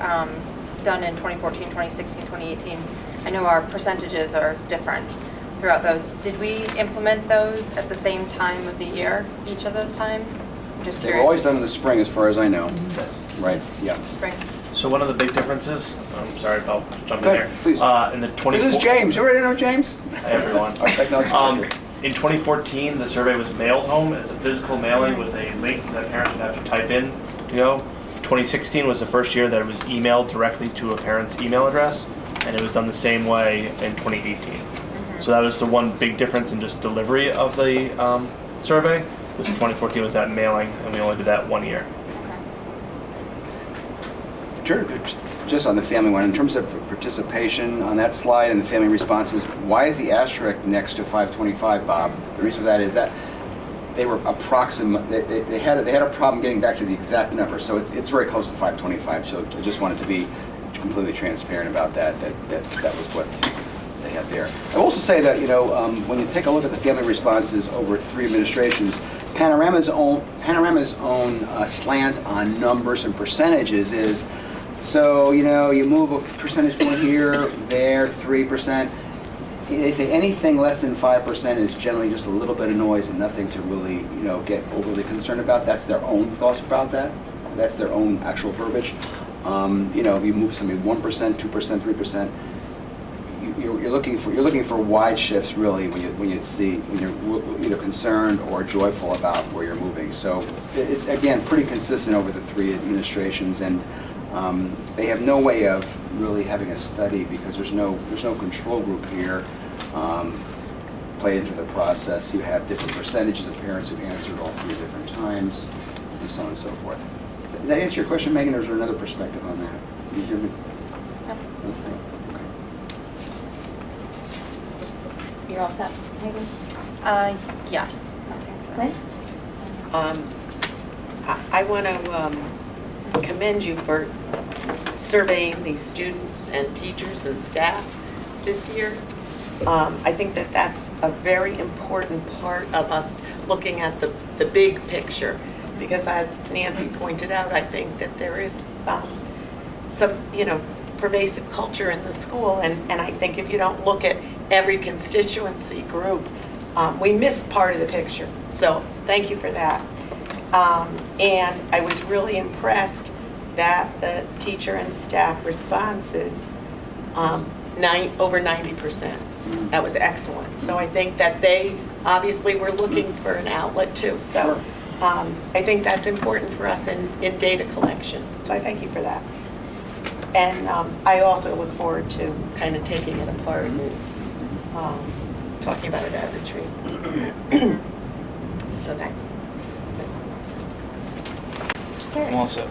Speaker 4: done in 2014, 2016, 2018, I know our percentages are different throughout those. Did we implement those at the same time of the year, each of those times? I'm just
Speaker 3: They
Speaker 4: curious.
Speaker 3: were always done in the spring, as far as I know. Right, yeah.
Speaker 4: Spring.
Speaker 8: So one of the big differences, I'm sorry if I'll jump in
Speaker 3: Go
Speaker 8: there.
Speaker 3: ahead, please.
Speaker 8: In the 24
Speaker 3: This is James. You ready to know James?
Speaker 8: Hi, everyone.
Speaker 3: Our technology director.
Speaker 8: In 2014, the survey was mailed home as a physical mailing with a link that parents would have to type in to go. 2016 was the first year that it was emailed directly to a parent's email address, and it was done the same way in 2018. So that was the one big difference in just delivery of the survey, which 2014 was that mailing, and we only did that 1 year.
Speaker 3: Just on the family one, in terms of participation on that slide and the family responses, why is the asterisk next to 525, Bob? The reason for that is that they were approximate. They had a problem getting back to the exact number, so it's very close to 525. So I just wanted to be completely transparent about that was what they had there. I will also say that, when you take a look at the family responses over 3 administrations, Panorama's own slant on numbers and percentages is, so, you move a percentage point here, there, 3%. They say anything less than 5% is generally just a little bit of noise and nothing to really, get overly concerned about. That's their own thoughts about that. That's their own actual verbiage. If you move something 1%, 2%, 3%, you're looking for wide shifts really when you're either concerned or joyful about where you're moving. So it's again pretty consistent over the 3 administrations, and they have no way of really having a study because there's no control group here played into the process. You have different percentages of parents who've answered all 3 different times, and so on and so forth. Does that answer your question, Megan, or is there another perspective on that? You hear me?
Speaker 1: Yep.
Speaker 3: Okay.
Speaker 1: You're all set, Megan?
Speaker 4: Yes.
Speaker 1: Lynn?
Speaker 13: I want to commend you for surveying these students and teachers and staff this year. I think that that's a very important part of us looking at the big picture, because as Nancy pointed out, I think that there is some, pervasive culture in the school, and I think if you don't look at every constituency group, we miss part of the picture. So thank you for that. And I was really impressed that the teacher and staff responses, over 90%. That was excellent. So I think that they obviously were looking for an outlet too. So I think that's important for us in data collection. So I thank you for that. And I also look forward to kind of taking it apart and talking about it at retreat. So thanks.
Speaker 9: I'm all set.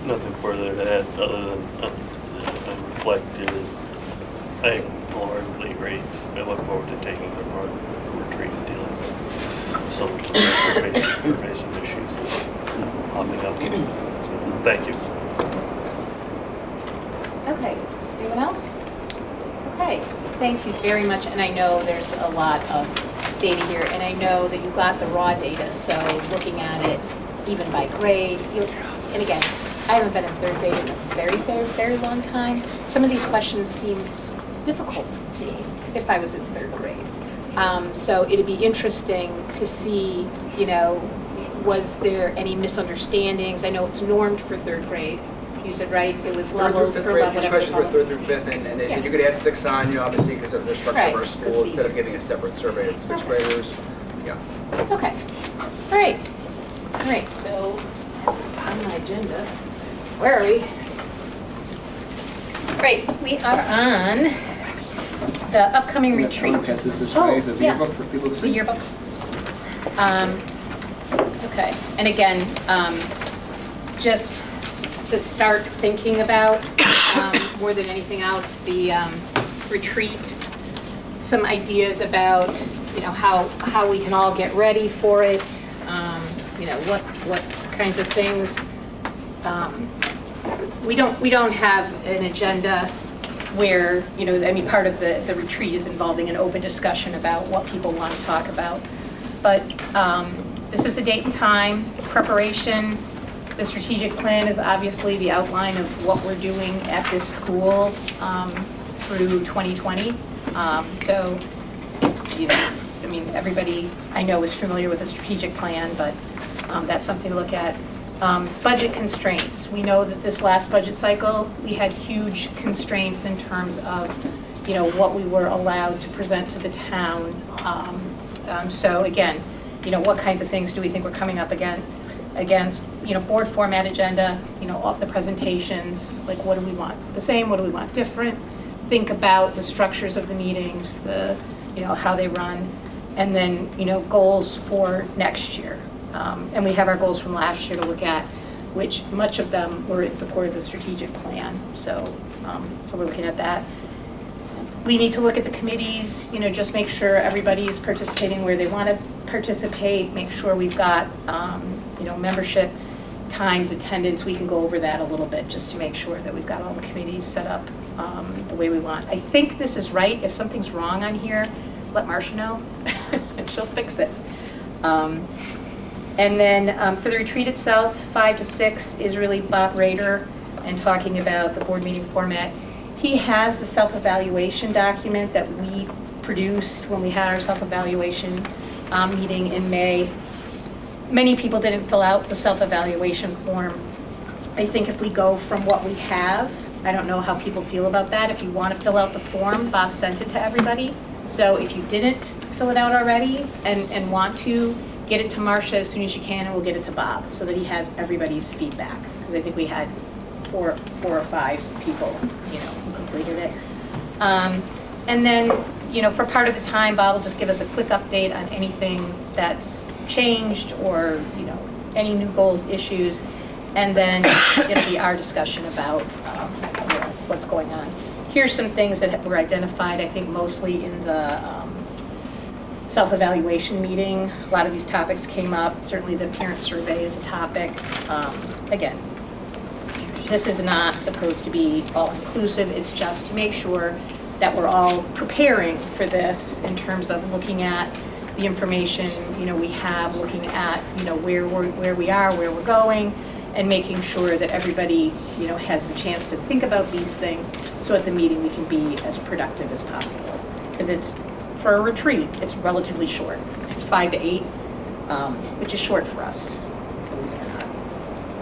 Speaker 8: Nothing further to add other than I reflect is I wholeheartedly agree. I look forward to taking it apart retreat and dealing with some of the pervasive issues that's popping up. So thank you.
Speaker 1: Okay, anyone else? Okay, thank you very much, and I know there's a lot of data here, and I know that you got the raw data, so looking at it even by grade, and again, I haven't been in 3rd grade in a very, very, very long time. Some of these questions seem difficult to me if I was in 3rd grade. So it'd be interesting to see, was there any misunderstandings? I know it's normed for 3rd grade. You said, right, it was level for level,
Speaker 3: These
Speaker 1: whatever.
Speaker 3: questions were 3rd through 5th, and they said you could add 6 on, obviously, because of the structure of our
Speaker 1: Right,
Speaker 3: school,
Speaker 1: see.
Speaker 3: instead of giving a separate survey to 6th graders. Yeah.
Speaker 1: Okay, all right, so on my agenda, where are we? Great, we are on the upcoming retreat.
Speaker 3: I'm gonna pass this
Speaker 1: Oh,
Speaker 3: way, the
Speaker 1: yeah.
Speaker 3: yearbook for people to
Speaker 1: The
Speaker 3: see.
Speaker 1: yearbook. Okay, and again, just to start thinking about, more than anything else, the retreat, some ideas about, how we can all get ready for it, what kinds of things. We don't have an agenda where, part of the retreat is involving an open discussion about what people want to talk about. But this is a date and time, preparation. The strategic plan is obviously the outline of what we're doing at this school through 2020. So it's, everybody I know is familiar with the strategic plan, but that's something to look at. Budget constraints. We know that this last budget cycle, we had huge constraints in terms of, what we were allowed to present to the town. So again, what kinds of things do we think we're coming up against, board format agenda, all the presentations, like what do we want the same, what do we want different? Think about the structures of the meetings, how they run, and then, goals for next year. And we have our goals from last year to look at, which much of them were in support of the strategic plan. So we're looking at that. We need to look at the committees, just make sure everybody is participating where they want to participate, make sure we've got, membership. times, attendance, we can go over that a little bit, just to make sure that we've got all the committees set up the way we want. I think this is right. If something's wrong on here, let Marcia know, and she'll fix it. And then for the retreat itself, 5 to 6 is really Bob Rader and talking about the board meeting format. He has the self-evaluation document that we produced when we had our self-evaluation meeting in May. Many people didn't fill out the self-evaluation form. I think if we go from what we have, I don't know how people feel about that. If you want to fill out the form, Bob sent it to everybody. So if you didn't fill it out already and want to, get it to Marcia as soon as you can, and we'll get it to Bob so that he has everybody's feedback. Because I think we had four or five people, who completed it. And then, for part of the time, Bob will just give us a quick update on anything that's changed or, any new goals, issues. And then it'll be our discussion about what's going on. Here's some things that were identified, I think mostly in the self-evaluation meeting. A lot of these topics came up. Certainly the parent survey is a topic. Again, this is not supposed to be all-inclusive. It's just to make sure that we're all preparing for this in terms of looking at the information we have, looking at where we are, where we're going, and making sure that everybody has the chance to think about these things, so at the meeting we can be as productive as possible. Because it's, for a retreat, it's relatively short. It's 5 to 8, which is short for us, believe it or not.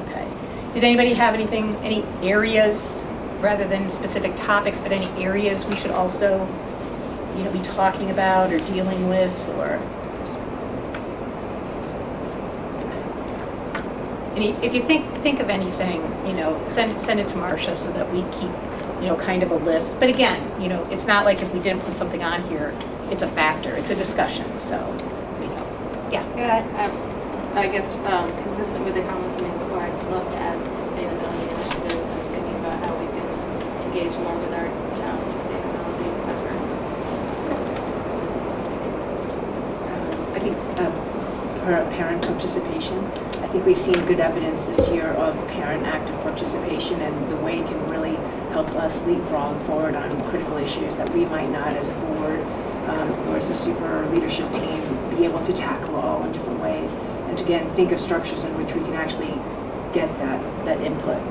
Speaker 1: Okay. Did anybody have anything, any areas, rather than specific topics, but any areas we should also be talking about or dealing with, or if you think of anything, send it to Marcia so that we keep kind of a list. But again, it's not like if we didn't put something on here, it's a factor, it's a discussion. So yeah.
Speaker 6: I guess consistent with the comments made before, I'd love to add sustainability initiatives and thinking about how we can engage more with our town's sustainability efforts.
Speaker 7: I think parent participation. I think we've seen good evidence this year of parent active participation, and the way it can really help us leapfrog forward on critical issues that we might not as a board or as a super leadership team be able to tackle all in different ways. And to, again, think of structures in which we can actually get that input.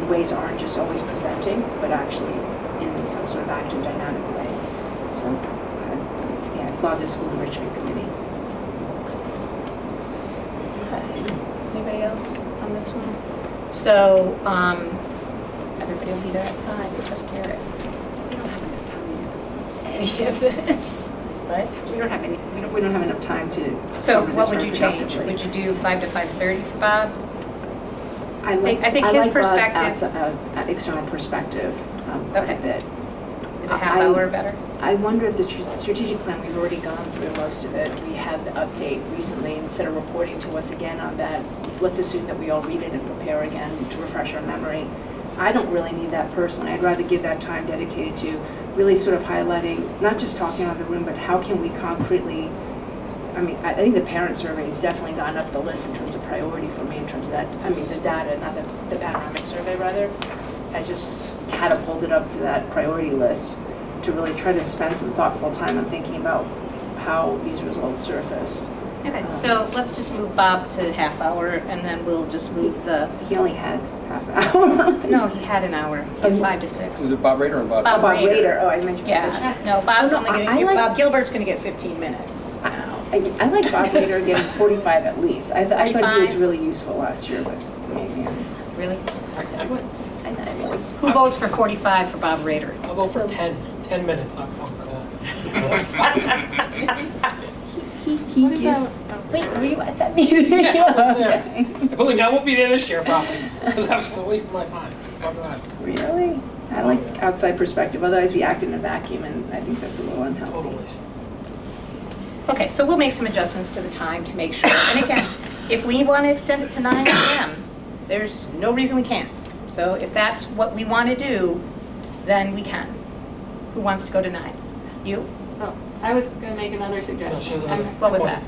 Speaker 7: Ways aren't just always presenting, but actually in some sort of active, dynamic way. So, I applaud the School Enrichment Committee.
Speaker 1: Okay. Anybody else on this one? So, everybody will be there at 5, except Garrett.
Speaker 7: We don't have enough time to
Speaker 1: Any of this? What?
Speaker 7: We don't have enough time to.
Speaker 1: So
Speaker 7: cover
Speaker 1: what
Speaker 7: this
Speaker 1: would you
Speaker 7: very
Speaker 1: change?
Speaker 7: productively.
Speaker 1: Would you do 5 to 5:30 for Bob?
Speaker 7: I think
Speaker 1: his
Speaker 7: Bob's
Speaker 1: perspective.
Speaker 7: external perspective quite
Speaker 1: Okay.
Speaker 7: a bit.
Speaker 1: Is a half hour better?
Speaker 7: I wonder if the strategic plan, we've already gone through most of it. We had the update recently. Instead of reporting to us again on that, let's assume that we all read it and prepare again to refresh our memory. I don't really need that personally. I'd rather give that time dedicated to really sort of highlighting, not just talking out of the room, but how can we concretely, I think the parent survey has definitely gone up the list in terms of priority for me in terms of that. The data, not the panoramic survey rather, has just catapulted up to that priority list to really try to spend some thoughtful time on thinking about how these results surface.
Speaker 1: Okay, so let's just move Bob to half hour, and then we'll just move the,
Speaker 7: He only has half an hour.
Speaker 1: no, he had an hour, from 5 to 6.
Speaker 3: Is it Bob Rader or Bob?
Speaker 1: Bob
Speaker 7: Bob
Speaker 1: Rader.
Speaker 7: Rader. Oh, I mentioned
Speaker 1: Yeah,
Speaker 7: position.
Speaker 1: no, Bob's
Speaker 7: Oh,
Speaker 1: only
Speaker 7: no, I
Speaker 1: gonna,
Speaker 7: like-
Speaker 1: Bob Gilbert's gonna get 15 minutes now.
Speaker 7: I like Bob Rader getting 45 at least. I thought he was
Speaker 1: 45?
Speaker 7: really useful last year, but maybe.
Speaker 1: Really?
Speaker 7: I
Speaker 1: Who votes for 45 for Bob Rader?
Speaker 10: I'll go for 10 minutes, I'll go for that.
Speaker 7: He gives. Wait, were you at that meeting?
Speaker 10: Yeah, I was there.
Speaker 7: Okay.
Speaker 10: Believe me, I won't be there this year probably, because that's a waste of my time. Oh, God.
Speaker 7: Really? I like outside perspective, otherwise we act in a vacuum, and I think that's a little unhealthy.
Speaker 10: Total waste.
Speaker 1: Okay, so we'll make some adjustments to the time to make sure, and again, if we want to extend it to 9 a.m., there's no reason we can't. So if that's what we want to do, then we can. Who wants to go to 9? You?
Speaker 6: Oh, I was going to make another suggestion.
Speaker 10: No, she has
Speaker 6: I'm-
Speaker 10: another.
Speaker 1: What was that?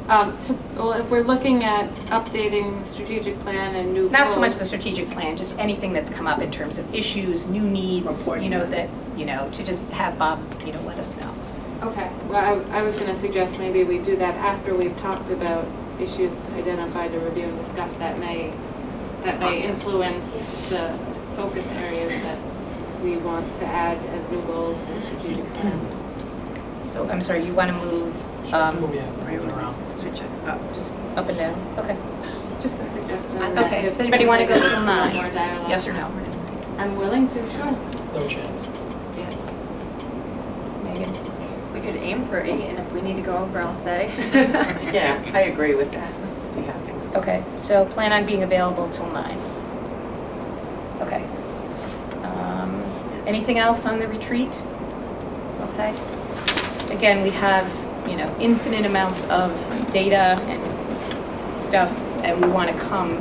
Speaker 6: Well, if we're looking at updating the strategic plan and new goals.
Speaker 1: Not so much the strategic plan, just anything that's come up in terms of issues, new needs,
Speaker 7: Reporting.
Speaker 1: to just have Bob, let us know.
Speaker 6: Okay, well, I was going to suggest maybe we do that after we've talked about issues identified to review and discuss that may influence the focus areas that we want to add as new goals to the strategic plan.
Speaker 1: So, I'm sorry, you want to move,
Speaker 10: Move it around.
Speaker 1: switch it up, just up and down? Okay.
Speaker 6: Just a suggestion.
Speaker 1: Okay,
Speaker 6: If
Speaker 1: does anybody want to go
Speaker 6: there's
Speaker 1: through
Speaker 6: more
Speaker 1: mine?
Speaker 6: dialogue.
Speaker 1: Yes or no?
Speaker 6: I'm willing to, sure.
Speaker 10: No chance.
Speaker 7: Yes.
Speaker 1: Megan?
Speaker 4: We could aim for 8, and if we need to go over, I'll say.
Speaker 13: Yeah, I agree with that. See how things go.
Speaker 1: Okay, so plan on being available till 9. Okay. Anything else on the retreat? Okay. Again, we have, infinite amounts of data and stuff, and we want to come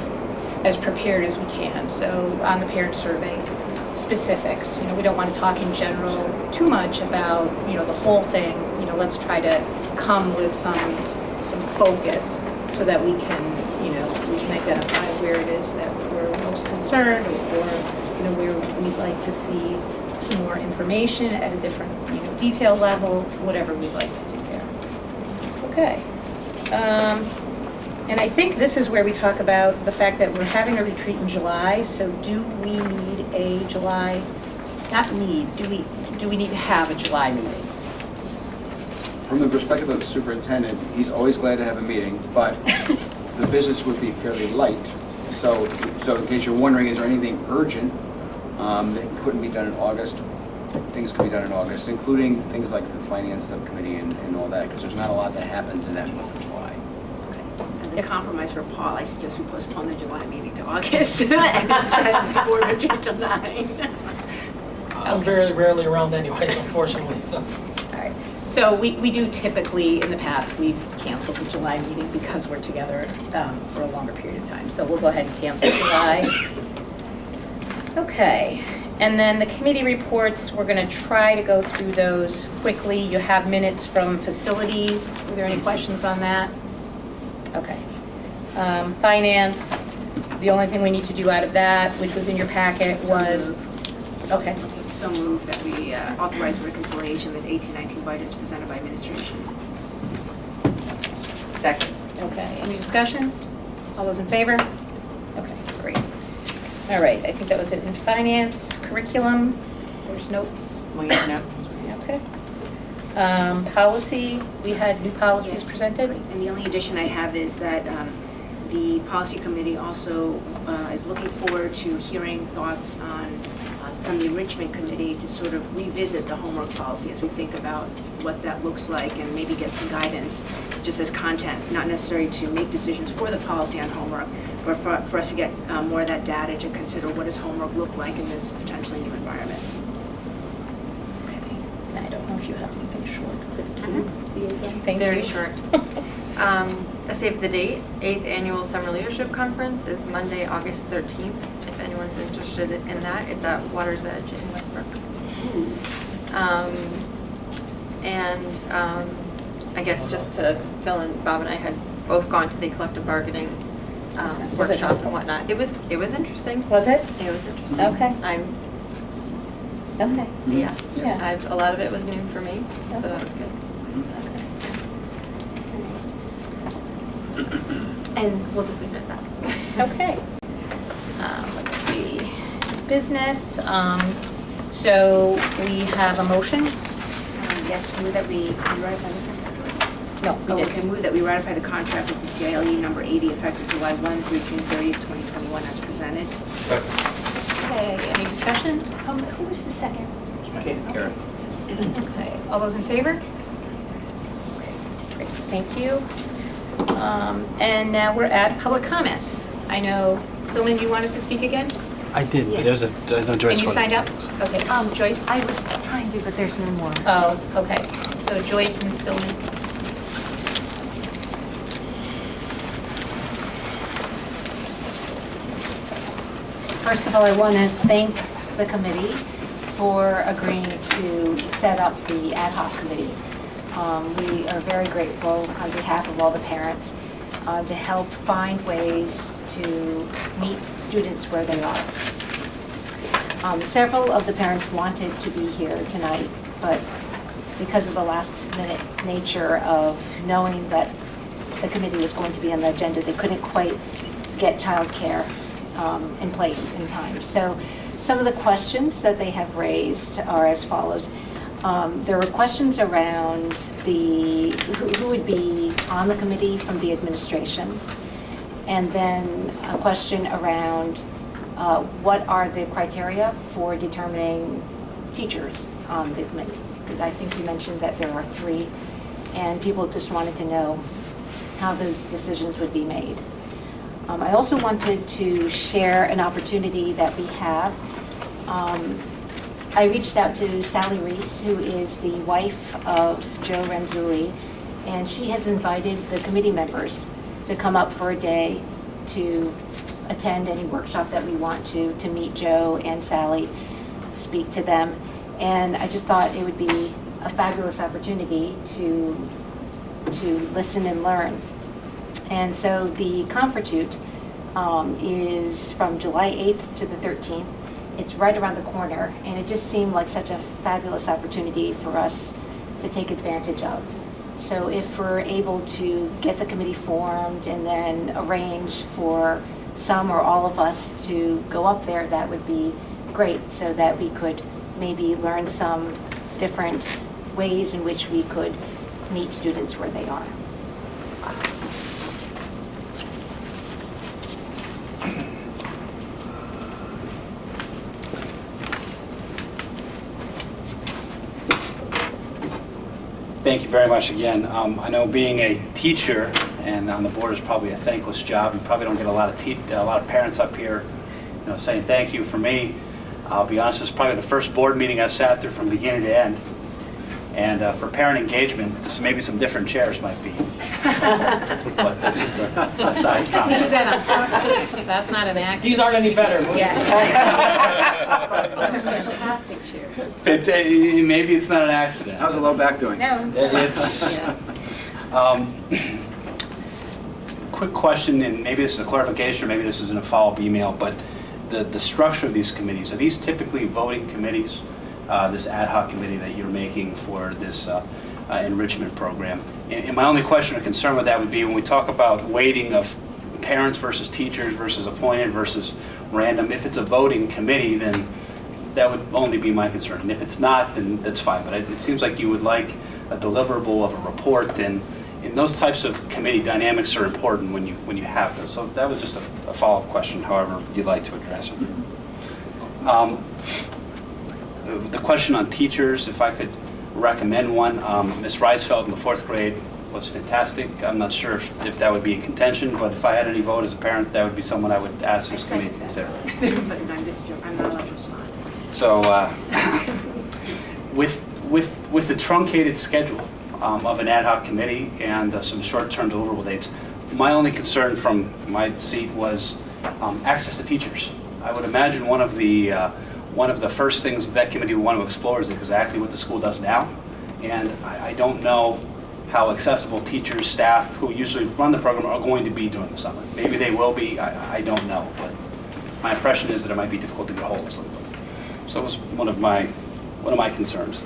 Speaker 1: as prepared as we can. So on the parent survey, specifics, we don't want to talk in general too much about, the whole thing. Let's try to come with some focus so that we can identify where it is that we're most concerned or where we'd like to see some more information at a different, detail level, whatever we'd like to do there. Okay. And I think this is where we talk about the fact that we're having a retreat in July, so do we need a July, not need, do we need to have a July meeting?
Speaker 3: From the perspective of the superintendent, he's always glad to have a meeting, but the business would be fairly light. So in case you're wondering, is there anything urgent that couldn't be done in August? Things could be done in August, including things like the finance subcommittee and all that, because there's not a lot that happens in that month of July.
Speaker 7: As a compromise for Paul, I suggest we postpone the July meeting to August and set the board retreat till 9.
Speaker 10: I'm very rarely around anyway, unfortunately, so.
Speaker 1: All right. So we do typically, in the past, we've canceled the July meeting because we're together for a longer period of time. So we'll go ahead and cancel July. Okay. And then the committee reports, we're going to try to go through those quickly. You have minutes from facilities. Were there any questions on that? Okay. Finance, the only thing we need to do out of that, which was in your packet, was, okay.
Speaker 7: So move that we authorize reconciliation of 18-19 budgets presented by administration.
Speaker 13: Second.
Speaker 1: Okay, any discussion? All those in favor? Okay, great. All right, I think that was it in finance, curriculum, there's notes.
Speaker 13: We have notes.
Speaker 1: Okay. Policy, we had new policies
Speaker 7: Yeah.
Speaker 1: presented.
Speaker 7: And the only addition I have is that the policy committee also is looking forward to hearing thoughts from the enrichment committee to sort of revisit the homework policy as we think about what that looks like and maybe get some guidance just as content, not necessarily to make decisions for the policy on homework, but for us to get more of that data to consider what does homework look like in this potentially new environment.
Speaker 1: Okay. And I don't know if you have something short. Thank
Speaker 4: Very
Speaker 1: you.
Speaker 4: short. A save the date, 8th Annual Summer Leadership Conference is Monday, August 13th. If anyone's interested in that, it's at Water's Edge in Westbrook. I guess just to fill in, Bob and I had both gone to the collective bargaining
Speaker 1: Was it
Speaker 4: workshop
Speaker 1: helpful?
Speaker 4: and whatnot. It was interesting.
Speaker 1: Was it?
Speaker 4: It was interesting.
Speaker 1: Okay. Okay.
Speaker 4: Yeah.
Speaker 1: Yeah.
Speaker 4: A lot of it was new for me, so that was good. And we'll just leave it at that.
Speaker 1: Okay. Let's see. Business. So we have a motion.
Speaker 7: Yes, move that we ratify the contract.
Speaker 1: No, we
Speaker 7: Okay,
Speaker 1: didn't.
Speaker 7: move that we ratify the contract with the CILU number 80 effective July 1 through June 30th, 2021 as presented.
Speaker 1: Okay, any discussion?
Speaker 11: Who was the second?
Speaker 3: Karen.
Speaker 1: Okay, all those in favor? Okay, great, thank you. And now we're at public comments. I know, Sylvan, you wanted to speak again?
Speaker 5: I did, but there's no Joyce.
Speaker 1: And you signed up? Okay, Joyce?
Speaker 11: I was trying to, but there's no more.
Speaker 1: Oh, okay, so Joyce and Stillman.
Speaker 14: First of all, I want to thank the committee for agreeing to set up the ad hoc committee. We are very grateful on behalf of all the parents to help find ways to meet students where they are. Several of the parents wanted to be here tonight, but because of the last-minute nature of knowing that the committee was going to be on the agenda, they couldn't quite get childcare in place in time. So some of the questions that they have raised are as follows. There were questions around who would be on the committee from the administration, and then a question around what are the criteria for determining teachers on the committee. I think you mentioned that there are 3, and people just wanted to know how those decisions would be made. I also wanted to share an opportunity that we have. I reached out to Sally Reese, who is the wife of Joe Renzulli, and she has invited the committee members to come up for a day to attend any workshop that we want to meet Joe and Sally, speak to them. And I just thought it would be a fabulous opportunity to listen and learn. And so the Confertute is from July 8th to the 13th. It's right around the corner, and it just seemed like such a fabulous opportunity for us to take advantage of. So if we're able to get the committee formed and then arrange for some or all of us to go up there, that would be great, so that we could maybe learn some different ways in which we could meet students where they are.
Speaker 5: Thank you very much again. I know being a teacher and on the board is probably a thankless job. You probably don't get a lot of parents up here, saying thank you. For me, I'll be honest, it's probably the first board meeting I've sat through from beginning to end. And for parent engagement, maybe some different chairs might be. But that's just a side comment.
Speaker 1: That's not an accident.
Speaker 10: These aren't any better.
Speaker 14: Fantastic chairs.
Speaker 5: Maybe it's not an accident.
Speaker 3: How's the low back doing?
Speaker 1: No.
Speaker 5: It's, quick question, and maybe this is a clarification, or maybe this is in a follow-up email, but the structure of these committees, are these typically voting committees? This ad hoc committee that you're making for this enrichment program. And my only question or concern with that would be when we talk about weighting of parents versus teachers versus appointed versus random, if it's a voting committee, then that would only be my concern. And if it's not, then that's fine. But it seems like you would like a deliverable of a report, and those types of committee dynamics are important when you have those. So that was just a follow-up question, however you'd like to address it. The question on teachers, if I could recommend one, Ms. Reisfeld in the 4th grade was fantastic. I'm not sure if that would be in contention, but if I had any vote as a parent, that would be someone I would ask this committee to consider.
Speaker 7: But I'm not allowed to respond.
Speaker 5: So with the truncated schedule of an ad hoc committee and some short-term deliverable dates, my only concern from my seat was access to teachers. I would imagine one of the first things that committee would want to explore is exactly what the school does now. And I don't know how accessible teachers, staff who usually run the program are going to be during the summer. Maybe they will be, I don't know. But my impression is that it might be difficult to get a hold of somebody. So it was one of my concerns.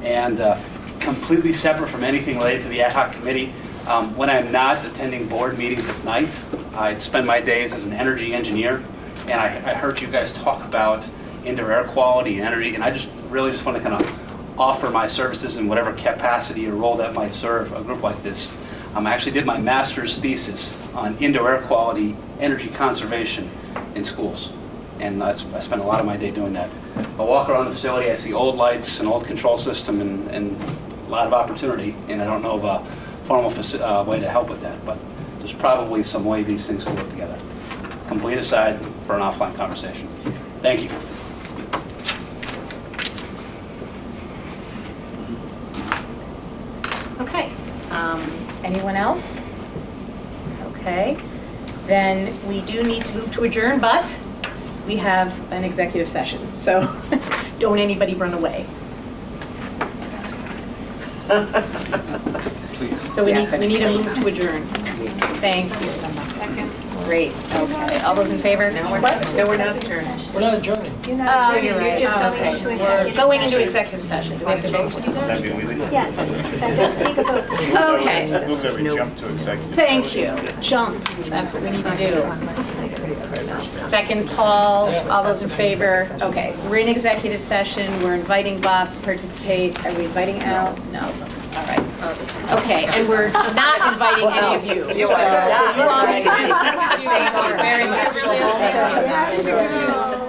Speaker 5: And completely separate from anything related to the ad hoc committee, when I'm not attending board meetings at night, I spend my days as an energy engineer. And I heard you guys talk about indoor air quality and energy, and I really just want to kind of offer my services in whatever capacity or role that might serve a group like this. I actually did my master's thesis on indoor air quality, energy conservation in schools, and I spent a lot of my day doing that. I walk around the facility, I see old lights, an old control system, and a lot of opportunity, and I don't know of a formal way to help with that, but there's probably some way these things can work together. Complete aside for an offline conversation. Thank you.
Speaker 1: Okay. Anyone else? Okay. Then we do need to move to adjourn, but we have an executive session, so don't anybody run away.
Speaker 3: Please.
Speaker 1: So we need a move to adjourn. Thank you. Great, okay. All those in favor?
Speaker 13: No, we're not adjourned.
Speaker 10: We're not adjourning.
Speaker 1: You're right.
Speaker 14: just
Speaker 1: Oh,
Speaker 14: going
Speaker 1: okay.
Speaker 14: into
Speaker 1: We're
Speaker 14: executive
Speaker 1: going into
Speaker 14: session.
Speaker 1: executive session. Do we have to vote to do that?
Speaker 8: I mean, we leave.
Speaker 14: Yes, that does take a vote.
Speaker 1: Okay.
Speaker 9: Move that we jump to executive.
Speaker 1: Thank you. Jump, that's what we need to do. Second, Paul, all those in favor? Okay, we're in executive session, we're inviting Bob to participate. Are we inviting Al? No, all right. Okay, and we're not inviting any of you.
Speaker 13: You
Speaker 1: So
Speaker 13: are not
Speaker 1: you all need to-
Speaker 13: invited.
Speaker 1: Thank you very much.
Speaker 11: Really okay.
Speaker 1: Thank you.